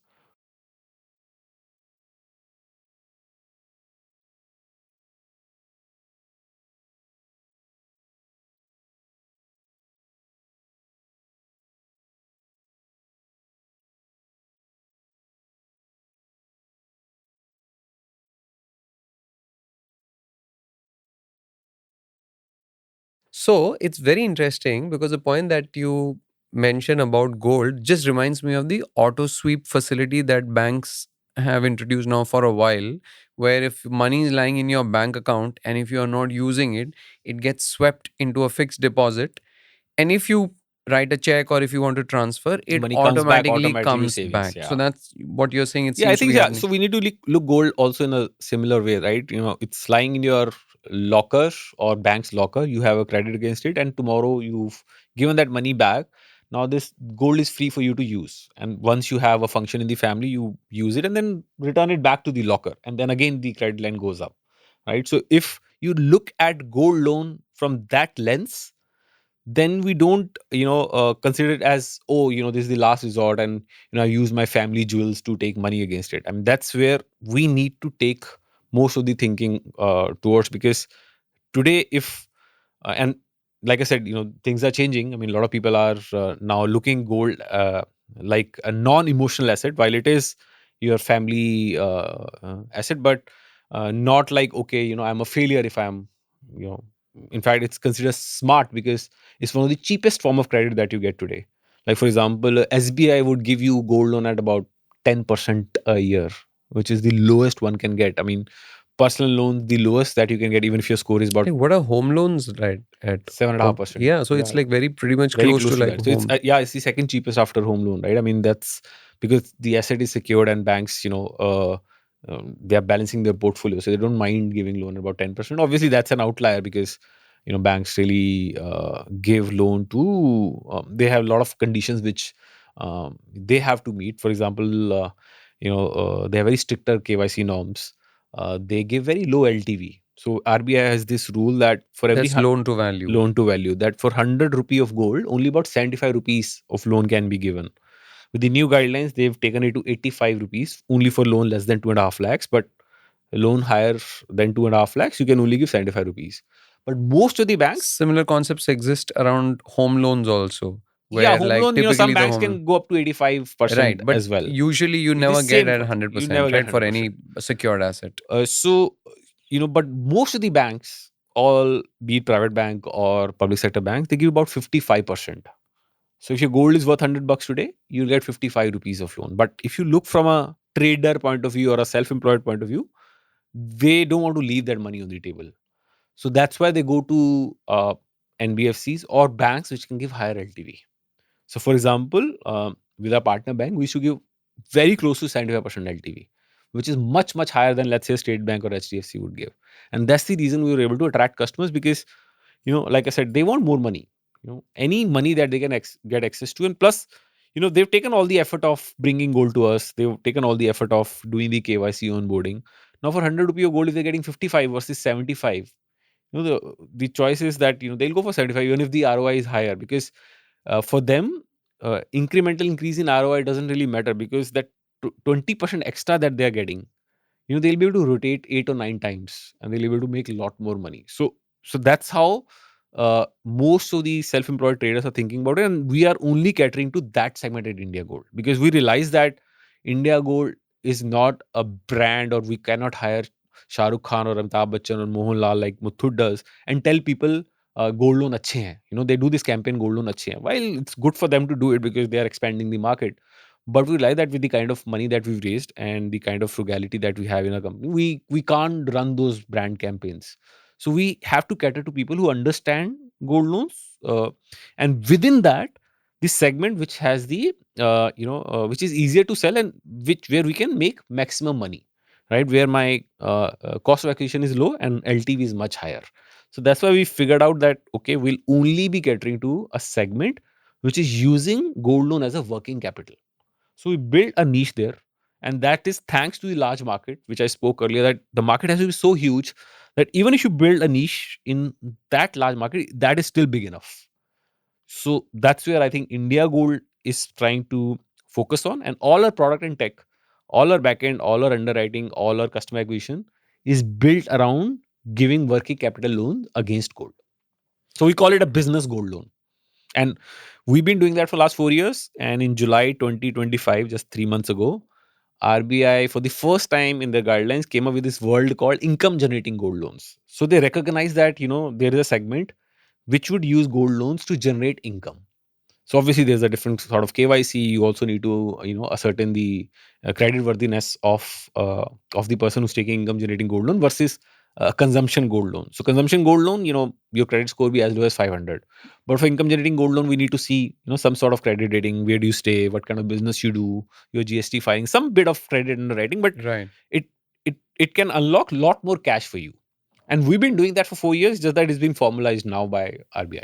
So it's very interesting because the point that you mentioned about gold just reminds me of the auto sweep facility that banks have introduced now for a while, where if money is lying in your bank account and if you are not using it, it gets swept into a fixed deposit. And if you write a check or if you want to transfer, it
Money comes back
automatically
automatically to
comes
savings.
back. So
Yeah.
that's what you're saying. It
Yeah, I
seems to
think,
be
yeah.
happening.
So we need to look gold also in a similar way, right? It's lying in your locker or bank's locker. You have a credit against it, and tomorrow you've given that money back. Now this gold is free for you to use, and once you have a function in the family, you use it and then return it back to the locker, and then again the credit line goes up, right? So if you look at gold loan from that lens, then we don't consider it as, oh, this is the last resort, and I use my family jewels to take money against it. I mean, that's where we need to take most of the thinking towards, because today, if and like I said, things are changing. I mean, a lot of people are now looking gold like a non-emotional asset, while it is your family asset, but not like, okay, I'm a failure if I'm, you know in fact, it's considered smart because it's one of the cheapest form of credit that you get today. Like, for example, SBI would give you gold loan at about 10% a year, which is the lowest one can get. I mean, personal loan, the lowest that you can get, even if your score is about
Like, what are home loans right at?
seven and a half
Oh,
percent.
yeah. So it's
Yeah,
like very pretty much
very
close
close
to
to
like
that. So it's
home.
yeah, it's the second cheapest after home loan, right? I mean, that's because the asset is secured and banks, they are balancing their portfolio, so they don't mind giving loan about 10%. Obviously, that's an outlier because banks really give loan to. They have a lot of conditions which they have to meet. For example, they have very stricter KYC norms. They give very low LTV. So RBI has this rule that for every
That's loan to value.
loan to value, that for 100 rupee of gold, only about 75 rupees of loan can be given. With the new guidelines, they've taken it to 85 rupees only for loan less than 2.5 lakhs. But a loan higher than 2.5 lakhs, you can only give 75 rupees. But most of the banks,
Similar concepts exist around home loans also,
yeah,
where
home
like
loan, some
typically the
banks
home.
can go up to 85%
Right, but
as well.
usually you
It is
never get
same,
at
you never
100%,
get
right, for
100%.
any secured asset.
But most of the banks, all be it private bank or public sector banks, they give about 55%. So if your gold is worth 100 bucks today, you'll get 55 rupees of loan. But if you look from a trader point of view or a self-employed point of view, they don't want to leave that money on the table. So that's why they go to NBFCs or banks which can give higher LTV. So for example, with our partner bank, we used to give very close to 75% LTV, which is much, much higher than, let's say, State Bank or HDFC would give. And that's the reason we were able to attract customers because, like I said, they want more money. Any money that they can get access to. And plus, they've taken all the effort of bringing gold to us. They've taken all the effort of doing the KYC onboarding. Now for 100 rupee of gold, if they're getting 55 versus 75, the choice is that they'll go for 75 even if the ROI is higher, because for them, incremental increase in ROI doesn't really matter, because that 20% extra that they're getting, they'll be able to rotate 8 or 9 times and they'll be able to make a lot more money. So that's how most of the self-employed traders are thinking about it, and we are only catering to that segment at India Gold, because we realize that India Gold is not a brand, or we cannot hire Shah Rukh Khan or Amitabh Bachchan or Mohan Lal like Muthoot does and tell people gold loan अच्छे हैं. They do this campaign, gold loan अच्छे हैं. While it's good for them to do it because they are expanding the market, but we realize that with the kind of money that we've raised and the kind of frugality that we have in our company, we can't run those brand campaigns. So we have to cater to people who understand gold loans, and within that, the segment which has the which is easier to sell, and where we can make maximum money, right? Where my cost of acquisition is low and LTV is much higher. So that's why we figured out that okay, we'll only be catering to a segment which is using gold loan as a working capital. So we built a niche there. And that is thanks to the large market, which I spoke earlier, that the market has to be so huge that even if you build a niche in that large market, that is still big enough. So that's where I think India Gold is trying to focus on. And all our product and tech, all our backend, all our underwriting, all our customer acquisition is built around giving working capital loans against gold. So we call it a business gold loan. And we've been doing that for last 4 years. And in July 2025, just 3 months ago, RBI, for the first time in their guidelines, came up with this word called income generating gold loans. So they recognize that, there is a segment which would use gold loans to generate income. So obviously there's a different sort of KYC. You also need to, ascertain the credit worthiness of the person who's taking income generating gold loan versus consumption gold loan. So consumption gold loan, your credit score be as low as 500. But for income generating gold loan, we need to see, some sort of credit rating. Where do you stay? What kind of business you do? Your GST filing, some bit of credit underwriting, but
Right.
it can unlock a lot more cash for you. And we've been doing that for 4 years, just that it's been formalized now by RBI.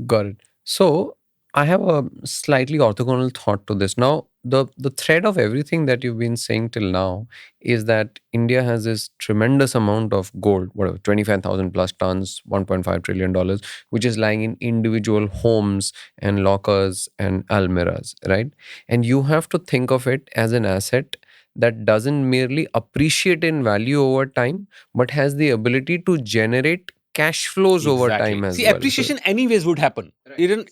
Got it. So I have a slightly orthogonal thought to this. Now, the thread of everything that you've been saying till now is that India has this tremendous amount of gold, whatever, 25,000 plus tons, $1.5 trillion, which is lying in individual homes and lockers and almirahs, right? And you have to think of it as an asset that doesn't merely appreciate in value over time, but has the ability to generate cash flows over time as
See,
well.
appreciation anyways would happen,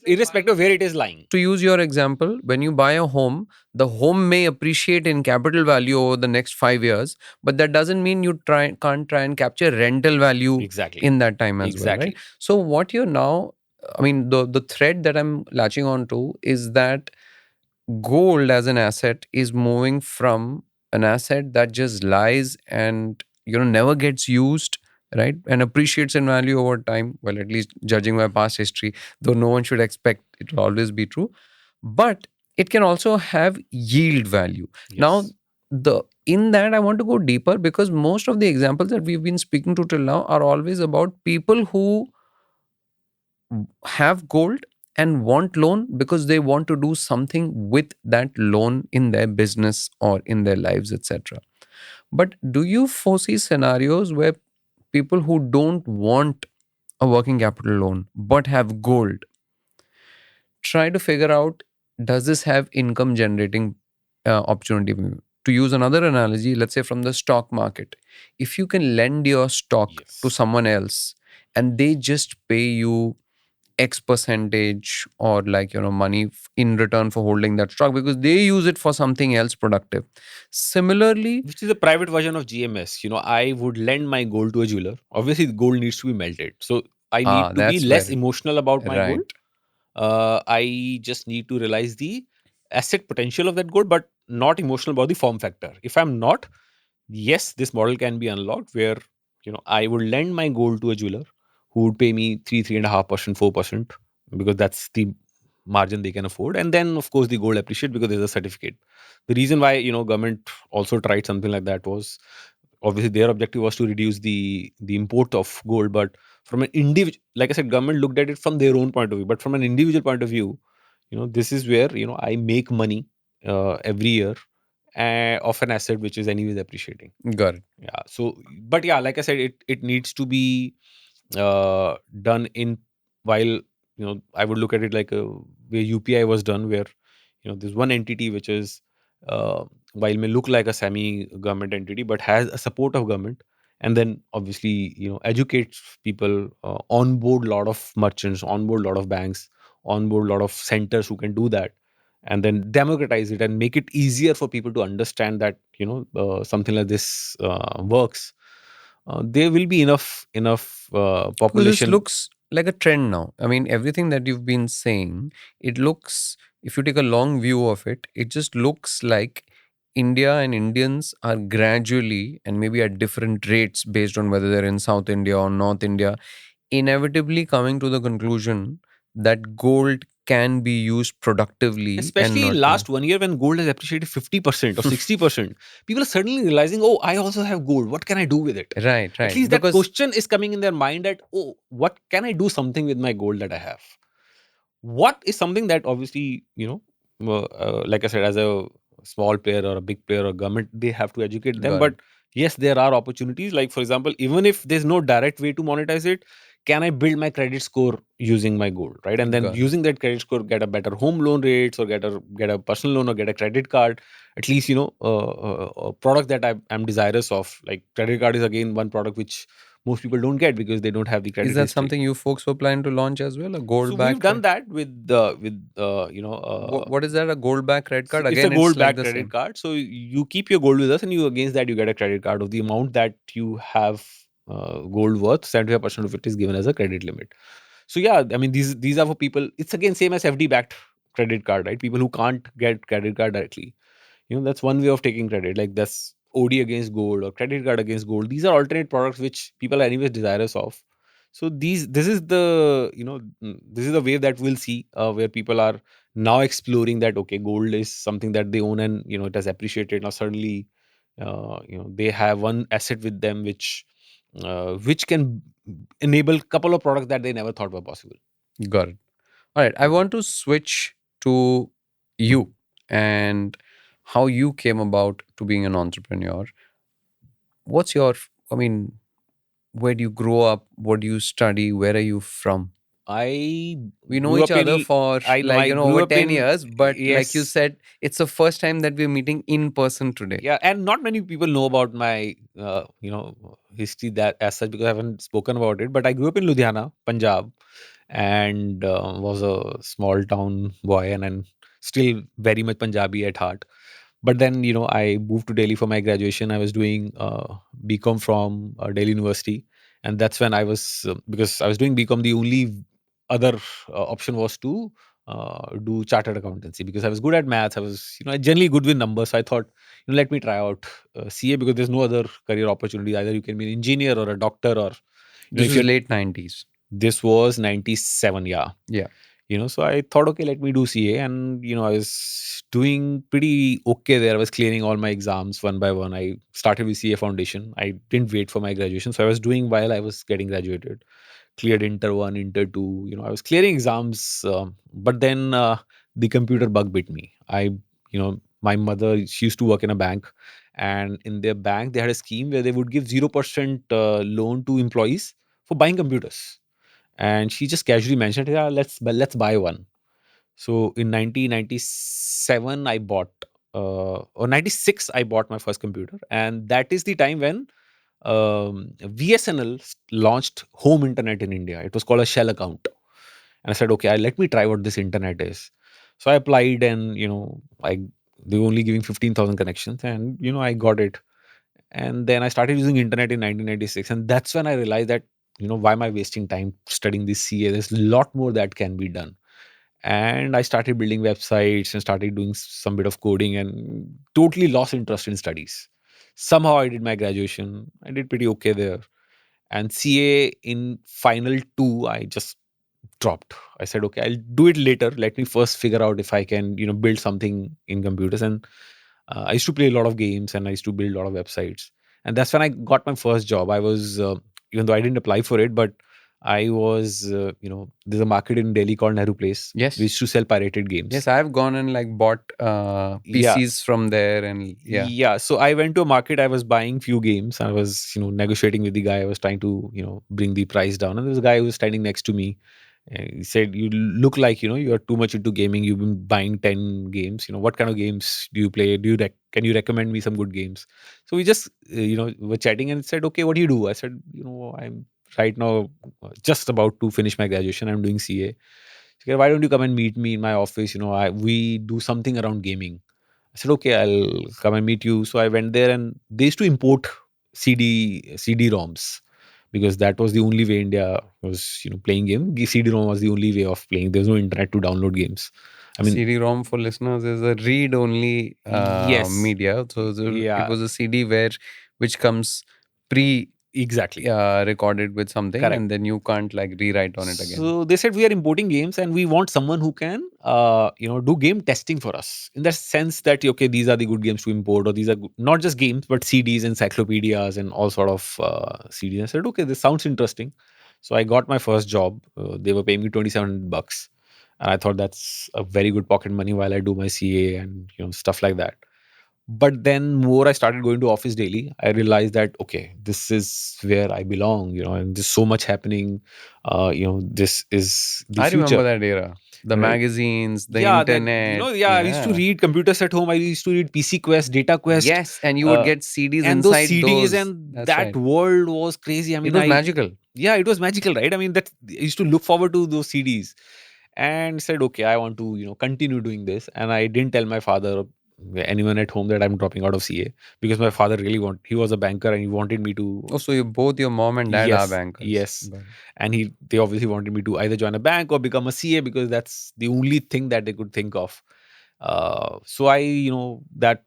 irrespective of where it is lying.
To use your example, when you buy a home, the home may appreciate in capital value over the next 5 years, but that doesn't mean you can't try and capture rental value
Exactly.
in that time as well,
Exactly.
right? So what you're now, I mean, the thread that I'm latching on to is that gold as an asset is moving from an asset that just lies and never gets used, right, and appreciates in value over time, well, at least judging by past history, though no one should expect it will always be true, but it can also have yield value. Now,
Yes.
the in that I want to go deeper, because most of the examples that we've been speaking to till now are always about people who have gold and want loan because they want to do something with that loan in their business or in their lives, etc. But do you foresee scenarios where people who don't want a working capital loan but have gold try to figure out, does this have income generating opportunity? To use another analogy, let's say from the stock market, if you can lend your stock to
Yes.
someone else and they just pay you X percentage or money in return for holding that stock because they use it for something else productive. Similarly,
Which is a private version of GMS. I would lend my gold to a jeweler. Obviously, the gold needs to be melted. So I need to be
that's
less
where,
emotional about my gold.
right.
I just need to realize the asset potential of that gold, but not emotional about the form factor. If I'm not, yes, this model can be unlocked where I would lend my gold to a jeweler who would pay me 3.5%, 4%, because that's the margin they can afford. And then of course the gold appreciate because there's a certificate. The reason why government also tried something like that was obviously their objective was to reduce the import of gold. But from an individual, like I said, government looked at it from their own point of view. But from an individual point of view, this is where I make money every year of an asset which is anyways appreciating.
Got it.
Yeah. So, but yeah, like I said, it needs to be done in while I would look at it like a where UPI was done, where there's one entity which is while may look like a semi government entity but has a support of government, and then obviously educates people, onboard lot of merchants, onboard lot of banks, onboard lot of centers who can do that, and then democratize it and make it easier for people to understand that something like this works. There will be enough
Because this
population.
looks like a trend now. I mean, everything that you've been saying, it looks, if you take a long view of it, it just looks like India and Indians are gradually and maybe at different rates based on whether they're in South India or North India, inevitably coming to the conclusion that gold can be used productively and
Especially
not
in
be.
last 1 year when gold has appreciated 50% or 60%, people are suddenly realizing, oh, I also have gold. What can I do with it?
Right,
At
right.
least that
Because,
question is coming in their mind that, oh, what can I do something with my gold that I have? What is something that obviously, like I said, as a small player or a big player or government, they have to educate them.
got it,
But yes, there are opportunities. Like, for example, even if there's no direct way to monetize it, can I build my credit score using my gold, right? And then
got it.
using that credit score, get a better home loan rates, or get a personal loan, or get a credit card. At least a product that I'm desirous of. Like credit card is again one product which most people don't get because they don't have the
Is
credit
that
history.
something you folks were planning to launch as well? A
So
gold
we've
back
done
credit?
that
What is that? A gold back credit
so
card?
it's a
Again, it's
gold
like
backed
the
credit
same.
card. So you keep your gold with us, and you against that you get a credit card of the amount that you have gold worth. 75% of it is given as a credit limit. So yeah, I mean these are for people. It's again same as FD backed credit card, right? People who can't get credit card directly. That's one way of taking credit. Like that's OD against gold or credit card against gold. These are alternate products which people are anyways desirous of. So this is this is the wave that we'll see, where people are now exploring that okay, gold is something that they own, and it has appreciated. Now suddenly they have one asset with them which can enable couple of products that they never thought were possible.
Got it. All right. I want to switch to you and how you came about to being an entrepreneur. What's your, I mean, where do you grow up? What do you study? Where are you from?
I
We know
grew
each
up
other
in
for
I know
like,
I grew
over
up
10
in
years, but like you
yes.
said, it's the first time that we're meeting in person today.
Yeah, and not many people know about my history that as such because I haven't spoken about it. But I grew up in Ludhiana, Punjab, and was a small town boy, and then still very much Punjabi at heart. But then I moved to Delhi for my graduation. I was doing BCom from Delhi University, and that's when I was because I was doing BCom. The only other option was to do chartered accountancy because I was good at maths. I was generally good with numbers. So I thought let me try out CA because there's no other career opportunity. Either you can be an engineer or a doctor, or
This
if
was
you're
late 90s.
this was 97, yeah.
Yeah.
So I thought, okay, let me do CA. And, I was doing pretty okay there. I was clearing all my exams one by one. I started with CA Foundation. I didn't wait for my graduation. So I was doing while I was getting graduated. Cleared Inter 1, Inter 2. I was clearing exams. But then the computer bug bit me. My mother, she used to work in a bank. And in their bank, they had a scheme where they would give 0% loan to employees for buying computers, and she just casually mentioned, "Yeah, let's buy one." So in 1997, I bought, or 96, I bought my first computer, and that is the time when VSNL launched home internet in India. It was called a shell account, and I said, "Okay, let me try what this internet is." So I applied, and I they were only giving 15,000 connections, and I got it. And then I started using internet in 1996, and that's when I realized that why am I wasting time studying this CA? There's a lot more that can be done. And I started building websites and started doing some bit of coding, and totally lost interest in studies. Somehow I did my graduation. I did pretty okay there. And CA in final two, I just dropped. I said, okay, I'll do it later. Let me first figure out if I can, build something in computers. And I used to play a lot of games and I used to build a lot of websites. And that's when I got my first job. I was, even though I didn't apply for it, but I was, there's a market in Delhi called Nehru Place. We
Yes.
used to sell pirated
Yes,
games.
I've gone and like bought
Yeah.
PCs from there, and yeah.
Yeah. So I went to a market. I was buying few games. I was, negotiating with the guy. I was trying to, bring the price down. And there was a guy who was standing next to me. And he said, "You look like you're too much into gaming. You've been buying 10 games. What kind of games do you play? Can you recommend me some good games?" So we just were chatting and said, "Okay, what do you do?" I said, "I'm right now just about to finish my graduation. I'm doing CA." He said, "Why don't you come and meet me in my office? We do something around gaming." I said, "Okay, I'll come and meet you." So I went there, and they used to import CD-ROMs, because that was the only way India was, playing game. The CD-ROM was the only way of playing. There was no internet to download games. I mean,
CD-ROM for listeners is a read-only
yes,
media. So it
yeah,
was a CD which comes pre
exactly.
recorded with something,
Correct.
and then you can't like rewrite on it again.
So they said, we are importing games and we want someone who can, do game testing for us, in the sense that, okay, these are the good games to import, or these are not just games, but CDs, encyclopedias, and all sort of CDs. I said, okay, this sounds interesting. So I got my first job. They were paying me 2,700 bucks. And I thought that's a very good pocket money while I do my CA and, stuff like that. But then more I started going to office daily, I realized that, okay, this is where I belong, and there's so much happening. This is the
I remember
future,
that era. The
right?
magazines, the
Yeah, then,
internet.
yeah, I used to
Yeah.
read computers at home. I used to read PC Quest, Data Quest,
Yes, and you would
uh,
get CDs
and those
inside
CDs,
those.
and
That's
that
right.
world was crazy. I
It
mean,
was magical.
yeah, it was magical, right? I mean, that I used to look forward to those CDs, and said, okay, I want to, continue doing this. And I didn't tell my father or anyone at home that I'm dropping out of CA, because my father really he was a banker and he wanted me to.
Oh, so you both your mom and dad are
Yes,
bankers.
yes.
Got it.
And they obviously wanted me to either join a bank or become a CA, because that's the only thing that they could think of. So that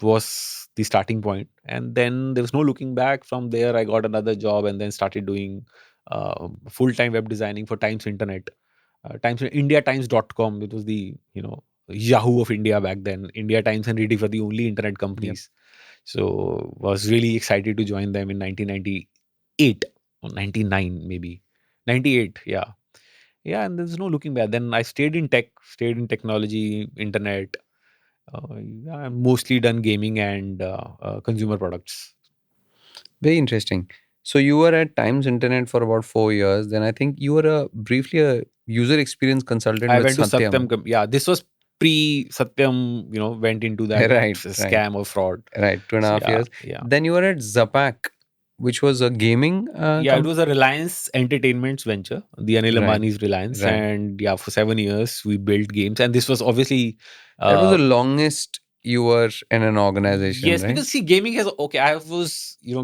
was the starting point. And then there was no looking back. From there, I got another job and then started doing full-time web designing for Times Internet. IndiaTimes.com. It was the, Yahoo of India back then. India Times and Rediff were the only internet
Yep.
companies. So was really excited to join them in 1998 or 99 maybe. 98, yeah. Yeah, and there's no looking back. Then I stayed in tech, stayed in technology, internet. Yeah, I'm mostly done gaming and consumer products.
Very interesting. So you were at Times Internet for about 4 years. Then I think you were briefly a user experience consultant
I
with
went to
Satyam.
Satyam. Yeah, this was pre Satyam, went into that
Right, right,
scam or fraud.
right. 2.5 years.
Yeah, yeah.
Then you were at Zapak, which was a gaming
Yeah, it was
company.
a Reliance Entertainment's venture, the Anil
Right,
Ambani's Reliance.
right.
And yeah, for 7 years, we built games. And this was obviously,
That was
uh,
the longest you were in an organization,
yes,
right?
because see, gaming has, okay,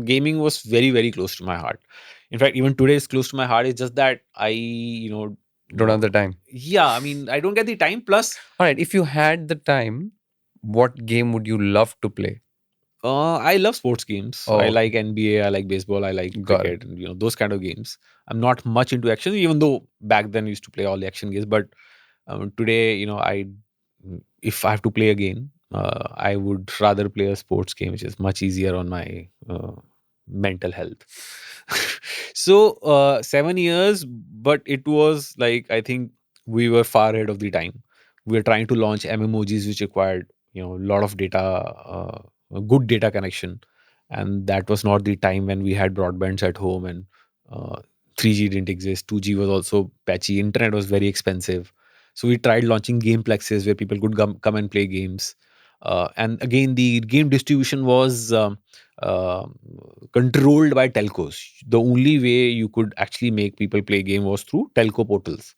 gaming was very, very close to my heart. In fact, even today it's close to my heart. It's just that
Don't have the time.
yeah, I mean, I don't get the time. Plus,
All right. If you had the time, what game would you love to play?
I love sports games. I
Oh,
like
okay.
NBA, I like baseball, I like
Got it.
cricket, and those kind of games. I'm not much into action, even though back then I used to play all the action games. But today, if I have to play a game, I would rather play a sports game, which is much easier on my mental health. So 7 years, but it was like, I think we were far ahead of the time. We were trying to launch MMOGs, which required a lot of data, a good data connection, and that was not the time when we had broadbands at home, and uh, 3G didn't exist. 2G was also patchy. Internet was very expensive. So we tried launching gameplexes where people could come and play games. And again, the game distribution was uh, controlled by telcos. The only way you could actually make people play game was through telco portals.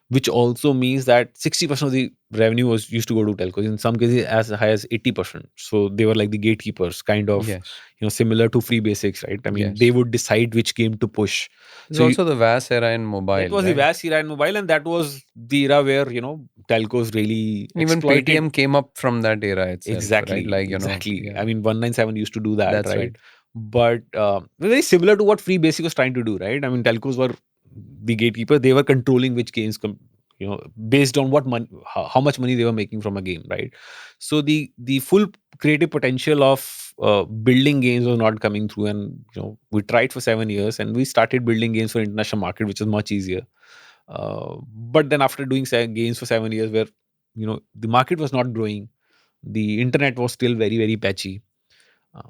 which also means that 60% of the revenue was used to go to telcos. In some cases, as high as 80%. So they were like the gatekeepers, kind of,
Yes.
similar to free basics, right? I mean, they
Yes.
would decide which game to push.
There's
So you,
also the VAS era in
that
mobile,
was the
right?
vast era in mobile, and that was the era where telcos really
Even
exploited.
Paytm came up from that era itself, right?
Exactly,
Like,
exactly.
yeah,
I mean, 197 used to do that,
that's
right?
right.
But very similar to what Free Basic was trying to do, right? I mean, telcos were the gatekeeper. They were controlling which games, based on what money, how much money they were making from a game, right? So the full creative potential of building games was not coming through, and we tried for 7 years, and we started building games for international market, which was much easier. But then after doing games for 7 years, where the market was not growing, the internet was still very, very patchy.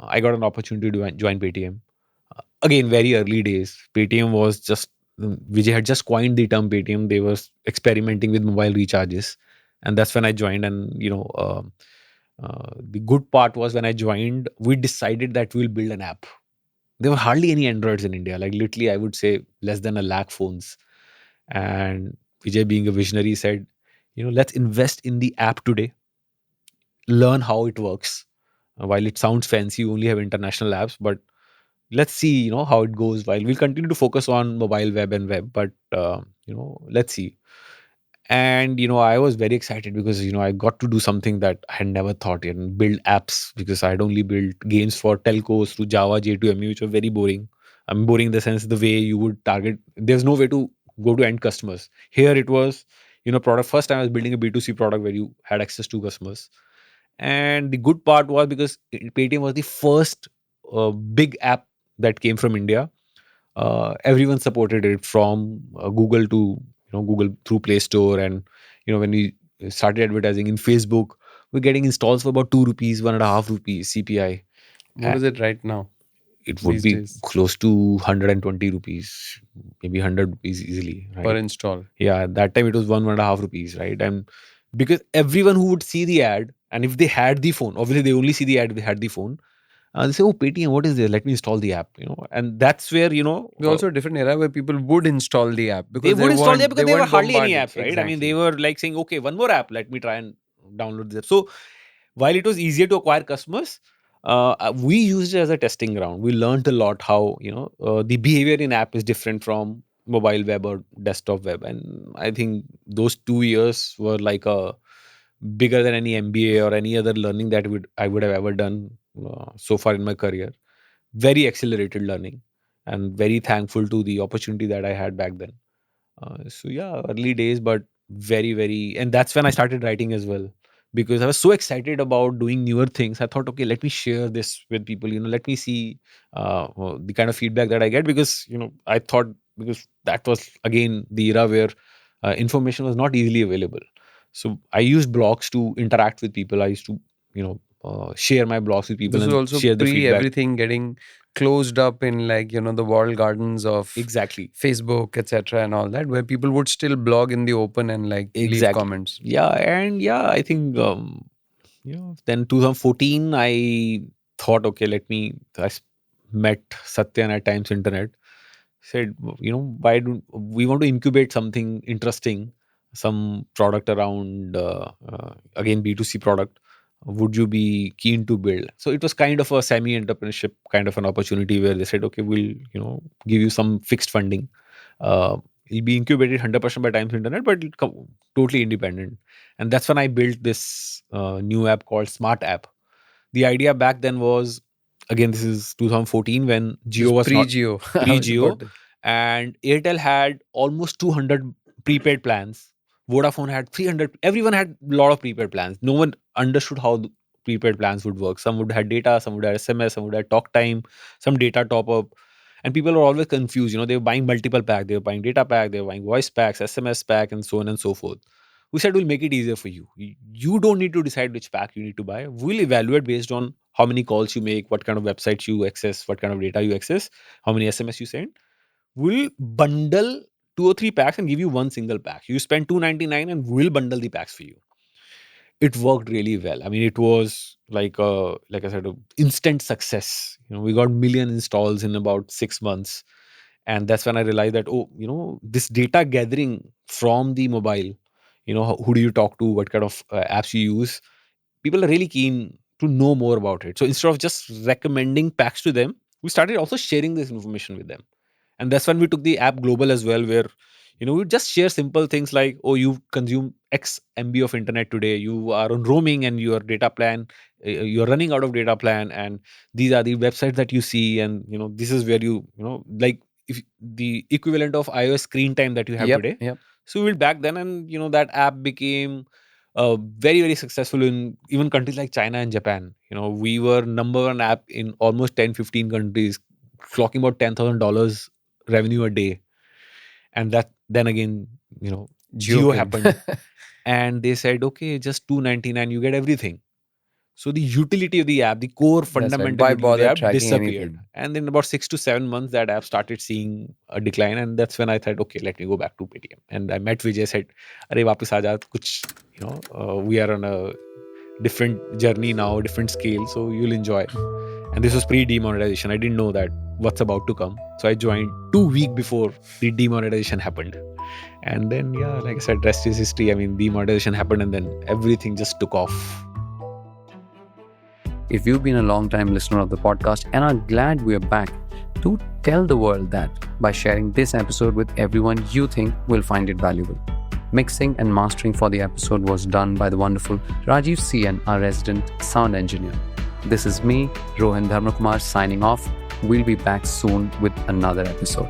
I got an opportunity to join Paytm. Again, very early days. Paytm was just, Vijay had just coined the term Paytm. They were experimenting with mobile recharges. And that's when I joined. And, the good part was when I joined, we decided that we'll build an app. There were hardly any Androids in India. Like literally, I would say less than a lakh phones. And Vijay, being a visionary, said, let's invest in the app today, learn how it works. While it sounds fancy, we only have international apps, but let's see, how it goes. While we'll continue to focus on mobile web and web, but let's see. And I was very excited because I got to do something that I had never thought yet, and build apps, because I'd only built games for telcos through Java J2ME, which were very boring. I'm boring in the sense the way you would target. There's no way to go to end customers. Here it was, product. First time I was building a B2C product where you had access to customers. And the good part was, because Paytm was the first big app that came from India. Everyone supported it, from Google to Google through Play Store. And when we started advertising in Facebook, we're getting installs for about 2 rupees, 1.5 rupees CPI.
What
Uh,
is it right now
it would
these
be
days
close to 120 rupees, maybe 100 rupees easily,
per
right?
install?
Yeah, at that time it was 1.5 rupees, right? And because everyone who would see the ad, and if they had the phone, obviously they only see the ad if they had the phone. They say, "Oh, Paytm, what is this? Let me install the app." And that's where
There's also a different era where people would install the app
they
because
would install the app,
they
because there were
weren't
hardly any
bombarded.
apps, right? I mean, they
Exactly.
were like saying, "Okay, one more app. Let me try and download this." So while it was easier to acquire customers, we used it as a testing ground. We learned a lot how the behavior in app is different from mobile web or desktop web. And I think those 2 years were like a bigger than any MBA or any other learning that I would have ever done so far in my career. Very accelerated learning, and very thankful to the opportunity that I had back then. So yeah, early days, but very, very, and that's when I started writing as well, because I was so excited about doing newer things. I thought, okay, let me share this with people. Let me see the kind of feedback that I get, because I thought, because that was again the era where information was not easily available. So I used blogs to interact with people. I used to, share my blogs with people
This was
and
also
share the
pre
feedback.
everything getting closed up in, like, the walled gardens of
Exactly.
Facebook, etc., and all that, where people would still blog in the open and like leave
Exactly.
comments.
Yeah, and yeah, I think then 2014, I thought, okay, met Satyan at Times Internet. Said, why do we want to incubate something interesting, some product around again B2C product? Would you be keen to build? So it was kind of a semi-entrepreneurship kind of an opportunity, where they said, okay, we'll give you some fixed funding. It'll be incubated 100% by Times Internet, but it'll come totally independent. And that's when I built this new app called Smart App. The idea back then was, again, this is 2014, when
This
Geo was not
pre-Geo. I was
pre-Geo,
about to.
and Airtel had almost 200 prepaid plans. Vodafone had 300. Everyone had a lot of prepaid plans. No one understood how the prepaid plans would work. Some would have data, some would have SMS, some would have talk time, some data top up. And people were always confused. They were buying multiple packs. They were buying data pack, they were buying voice packs, SMS pack, and so on and so forth. We said, we'll make it easier for you. You don't need to decide which pack you need to buy. We'll evaluate based on how many calls you make, what kind of websites you access, what kind of data you access, how many SMS you send. We'll bundle two or three packs and give you one single pack. You spend 299 and we'll bundle the packs for you. It worked really well. I mean, it was like I said, a instant success. We got million installs in about 6 months. And that's when I realized that, oh, this data gathering from the mobile, who do you talk to, what kind of apps you use, people are really keen to know more about it. So instead of just recommending packs to them, we started also sharing this information with them. And that's when we took the app global as well, where we just share simple things like, oh, you consume x MB of internet today, you are on roaming and your data plan, you're running out of data plan, and these are the websites that you see, and this is where like, if the equivalent of iOS screen time that you have
Yep,
today.
yep.
So we built back then, and that app became very, very successful in even countries like China and Japan. We were number one app in almost 10-15 countries, clocking about $10,000 revenue a day. And that then again,
Geo
Geo
came.
happened, and they said, okay, just 299, you get everything. So the utility of the app, the core
That's right.
fundamental
Why
utility of the
bother
app
tracking
disappeared.
anything?
And in about 6 to 7 months, that app started seeing a decline. And that's when I thought, okay, let me go back to Paytm. And I met Vijay, said, Arey, वापस आ जा, कुछ, we are on a different journey now, different scale. So you'll enjoy. And this was pre-demonetization. I didn't know that what's about to come. So I joined 2 weeks before the demonetization happened. And then, yeah, like I said, rest is history. I mean, demonetization happened and then everything just took off.
If you've been a long-time listener of the podcast and are glad we're back, do tell the world that by sharing this episode with everyone you think will find it valuable. Mixing and mastering for the episode was done by the wonderful Rajiv CN, our resident sound engineer. This is me, Rohin Dharmakumar, signing off. We'll be back soon with another episode.